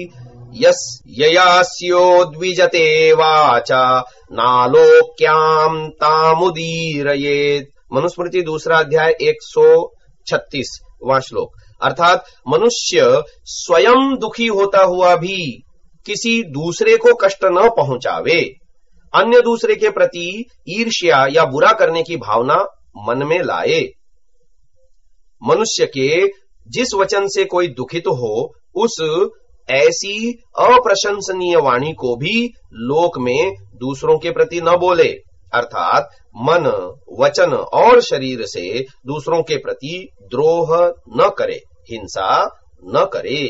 ययास्योद्विजते वाचा नालोक्याम तामुदीरयेत्। मनुस्मृति 2 अध्याय 136वां श्लोक। अर्थात मनुष्य स्वयं दुखी होता हुआ भी किसी दूसरे को कष्ट न पहुंचावे, अन्य दूसरे के प्रति ईर्ष्या या बुरा करने की भावना मन में लाए। मनुष्य के जिस वचन से कोई दुखित हो उस ऐसी अप्रशंसनीय वाणी को भी लोक में दूसरों के प्रति न बोले। अर्थात मन, वचन और शरीर से दूसरों के प्रति द्रोह न करे, हिंसा न करे।